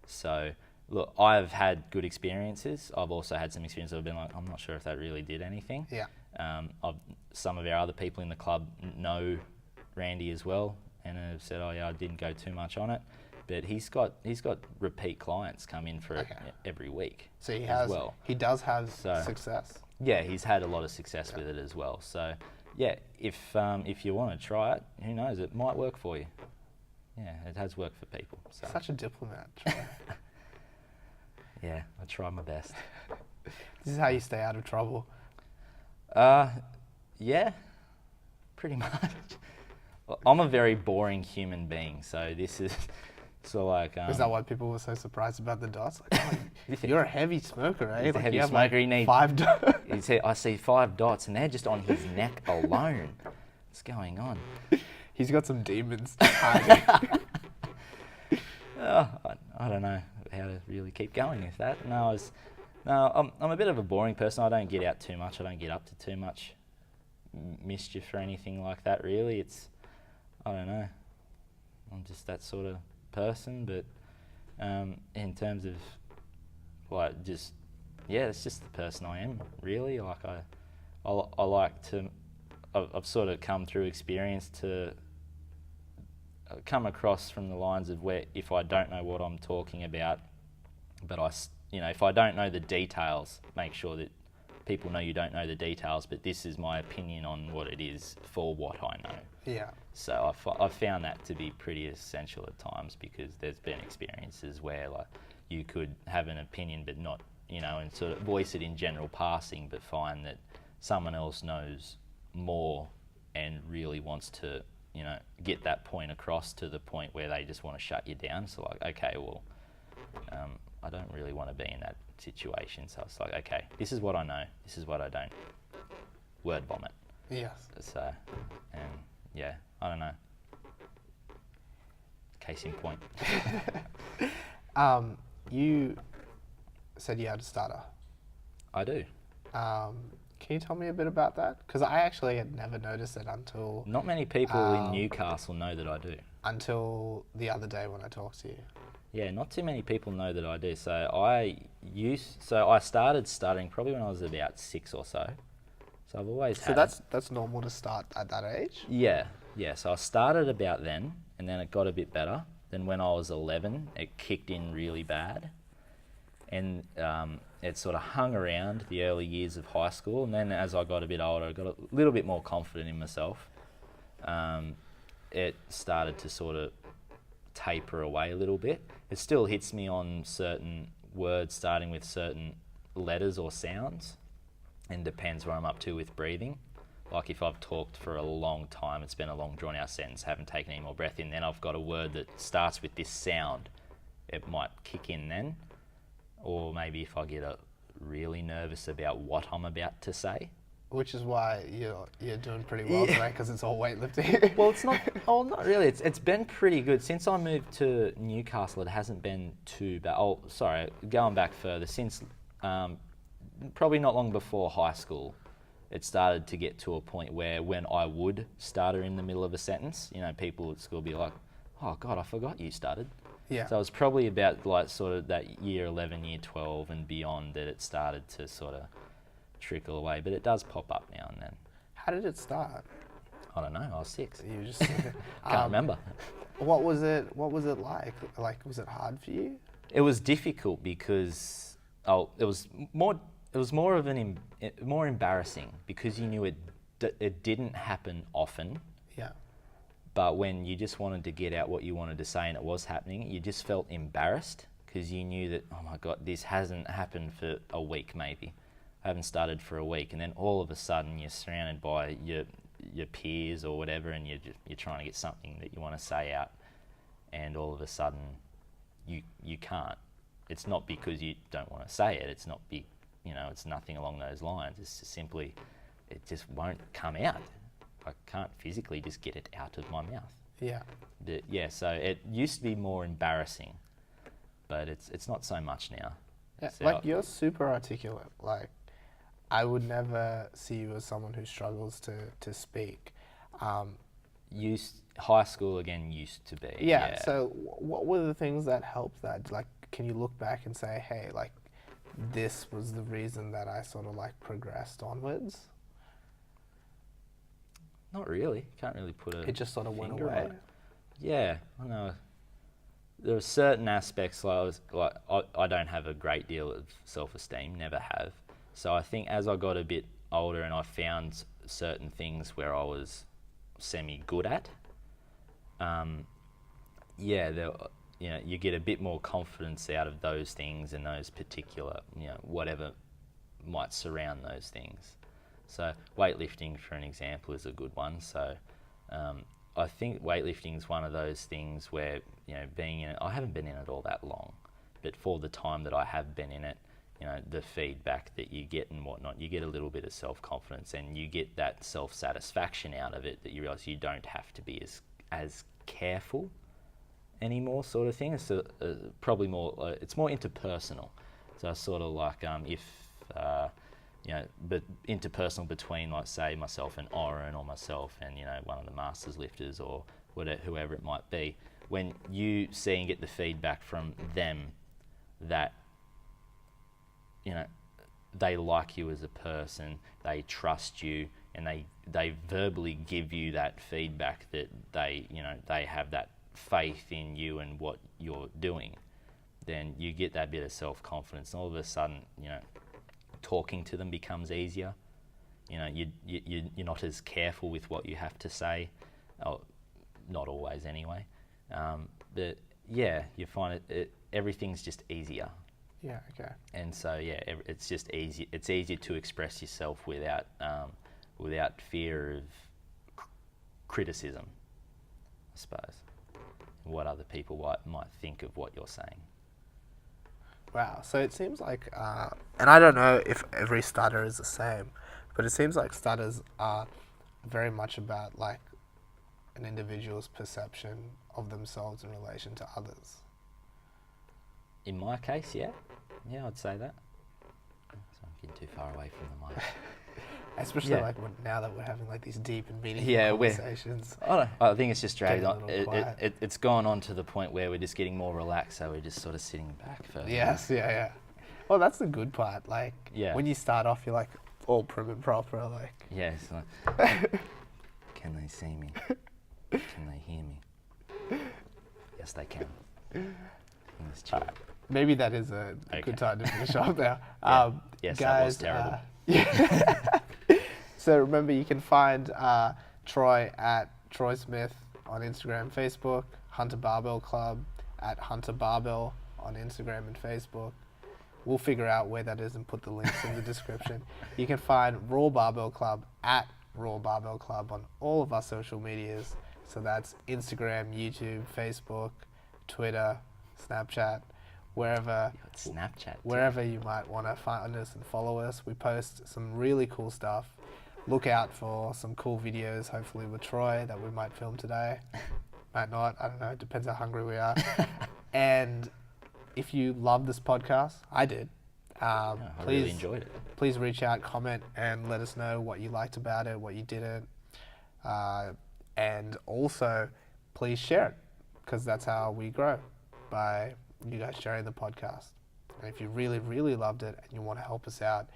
So look, I've had good experiences. I've also had some experiences. I've been like, I'm not sure if that really did anything. Yeah. Some of our other people in the club know Randy as well, and have said, "Oh yeah, I didn't go too much on it," but he's got repeat clients come in for every week. So he does have success. Yeah, he's had a lot of success with it as well. So yeah, if you want to try it, who knows? It might work for you. Yeah, it has worked for people. So. Such a diplomat. Yeah, I try my best. This is how you stay out of trouble. Yeah, pretty much. I'm a very boring human being, so this is so like. Is that why people were so surprised about the dots? Like, you're a heavy smoker, eh? He's a heavy smoker. He needs 5 dots. I see 5 dots, and they're just on his neck alone. What's going on? He's got some demons hiding. I don't know how to really keep going with that. No, No, I'm a bit of a boring person. I don't get out too much. I don't get up to too much mischief or anything like that, really. I don't know. I'm just that sort of person. But in terms of, like, it's just the person I am, really. Like, I like to, I've sort of come through experience to come across from the lines of where if I don't know what I'm talking about, but if I don't know the details, make sure that people know you don't know the details, but this is my opinion on what it is for what I know. Yeah. So I've found that to be pretty essential at times, because there's been experiences where, like, you could have an opinion but not, and sort of voice it in general passing, but find that someone else knows more and really wants to, get that point across to the point where they just want to shut you down. So, like, okay, well, I don't really want to be in that situation. So it's like, okay, this is what I know, this is what I don't. Word vomit. Yes. So, and yeah, I don't know. Case in point. You said you had a starter. I do. Can you tell me a bit about that? Because I actually had never noticed it until... Not many people in Newcastle know that I do. Until the other day when I talked to you. Yeah, not too many people know that I do. So I started studying probably when I was about 6 or so. So I've always had... So that's normal to start at that age? Yeah. So I started about then, and then it got a bit better. Then when I was 11, it kicked in really bad. And it sort of hung around the early years of high school. And then as I got a bit older, I got a little bit more confident in myself. It started to sort of taper away a little bit. It still hits me on certain words starting with certain letters or sounds, and depends where I'm up to with breathing. Like if I've talked for a long time, it's been a long drawn out sentence, haven't taken any more breath in, then I've got a word that starts with this sound, it might kick in then. Or maybe if I get really nervous about what I'm about to say. Which is why you're doing pretty well today, because it's all weightlifting. Well, it's not. Oh, not really. It's been pretty good since I moved to Newcastle. It hasn't been too bad. Oh, sorry, going back further, since probably not long before high school, it started to get to a point where when I would stutter in the middle of a sentence, people at school would be like, "Oh God, I forgot you stuttered." Yeah. So it was probably about like sort of that year 11, year 12 and beyond that it started to sort of trickle away, but it does pop up now and then. How did it start? I don't know. I was 6. You just can't remember. What was it like? Like, was it hard for you? It was difficult because it was more of more embarrassing because you knew it didn't happen often. Yeah. But when you just wanted to get out what you wanted to say and it was happening, you just felt embarrassed because you knew that, oh my God, this hasn't happened for a week maybe. I haven't started for a week, and then all of a sudden you're surrounded by your peers or whatever, and you're trying to get something that you want to say out, and all of a sudden you can't. It's not because you don't want to say it. It's not it's nothing along those lines. It's just simply it just won't come out. I can't physically just get it out of my mouth. Yeah. But yeah, so it used to be more embarrassing, but it's not so much now. Yeah, So like you're super articulate. Like, I would never see you as someone who struggles to speak. High school again used to be. Yeah. So what were the things that helped that? Like, can you look back and say, hey, like, this was the reason that I sort of like progressed onwards? Not really. Can't really put a. It just sort of went finger away. on it. Yeah, I know. There are certain aspects like I don't have a great deal of self-esteem. Never have. So I think as I got a bit older and I found certain things where I was semi-good at, you get a bit more confidence out of those things and those particular, whatever might surround those things. So weightlifting, for an example, is a good one. So I think weightlifting is one of those things where, being in it, I haven't been in it all that long, but for the time that I have been in it, the feedback that you get and whatnot, you get a little bit of self-confidence and you get that self-satisfaction out of it, that you realise you don't have to be as careful anymore, sort of thing. It's probably more, it's more interpersonal. So it's sort of like if you know, but interpersonal between, like, say, myself and Oren, or myself and, you know, one of the masters lifters, or whatever, whoever it might be, when you see and get the feedback from them that, you know, they like you as a person, they trust you, and they verbally give you that feedback that they, you know, they have that faith in you and what you're doing, then you get that bit of self-confidence, and all of a sudden, you know, talking to them becomes easier. You know, you're not as careful with what you have to say, not always anyway. But yeah, you find everything's just easier. Yeah. Okay. And so yeah, it's just easy. It's easier to express yourself without fear of criticism, I suppose. What other people might think of what you're saying. Wow. So it seems like, and I don't know if every starter is the same, but it seems like starters are very much about like an individual's perception of themselves in relation to others. In my case, yeah, I'd say that. So I'm getting too far away from the mic. Especially like now that we're having like these deep and meaningful conversations. I think it's just dragged on. It's gone on to the point where we're just getting more relaxed, so we're just sort of sitting back further. Yes, yeah. Well, that's the good part. Like when you start off, you're like all prim and proper. Like it's like, can they see me? Can they hear me? Yes, they can. Let's chill. Maybe that is a good time to finish off now. Yes, guys, that was terrible. So remember, you can find Troy at Troy Smith on Instagram, Facebook, Hunter Barbell Club at Hunter Barbell on Instagram and Facebook. We'll figure out where that is and put the links in the description. You can find RAW Barbell Club at RAW Barbell Club on all of our social medias. So that's Instagram, YouTube, Facebook, Twitter, Snapchat, wherever you might want to find us and follow us. We post some really cool stuff. Look out for some cool videos, hopefully with Troy, that we might film today. Might not, I don't know, it depends how hungry we are. And if you love this podcast, I did. I really enjoyed it. Please reach out, comment, and let us know what you liked about it, what you didn't. And also, please share it, because that's how we grow, by you guys sharing the podcast. And if you really, really loved it and you want to help us out,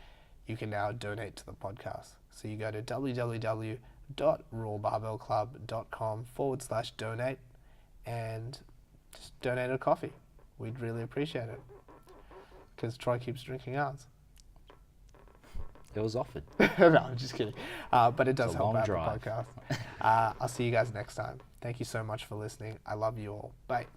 you can now donate to the podcast. So you go to www.rawbarbellclub.com/donate and just donate a coffee. We'd really appreciate it, because Troy keeps drinking ours. It was offered. No, I'm just kidding. But it does help out the podcast. I'll see you guys next time. Thank you so much for listening. I love you all. Bye.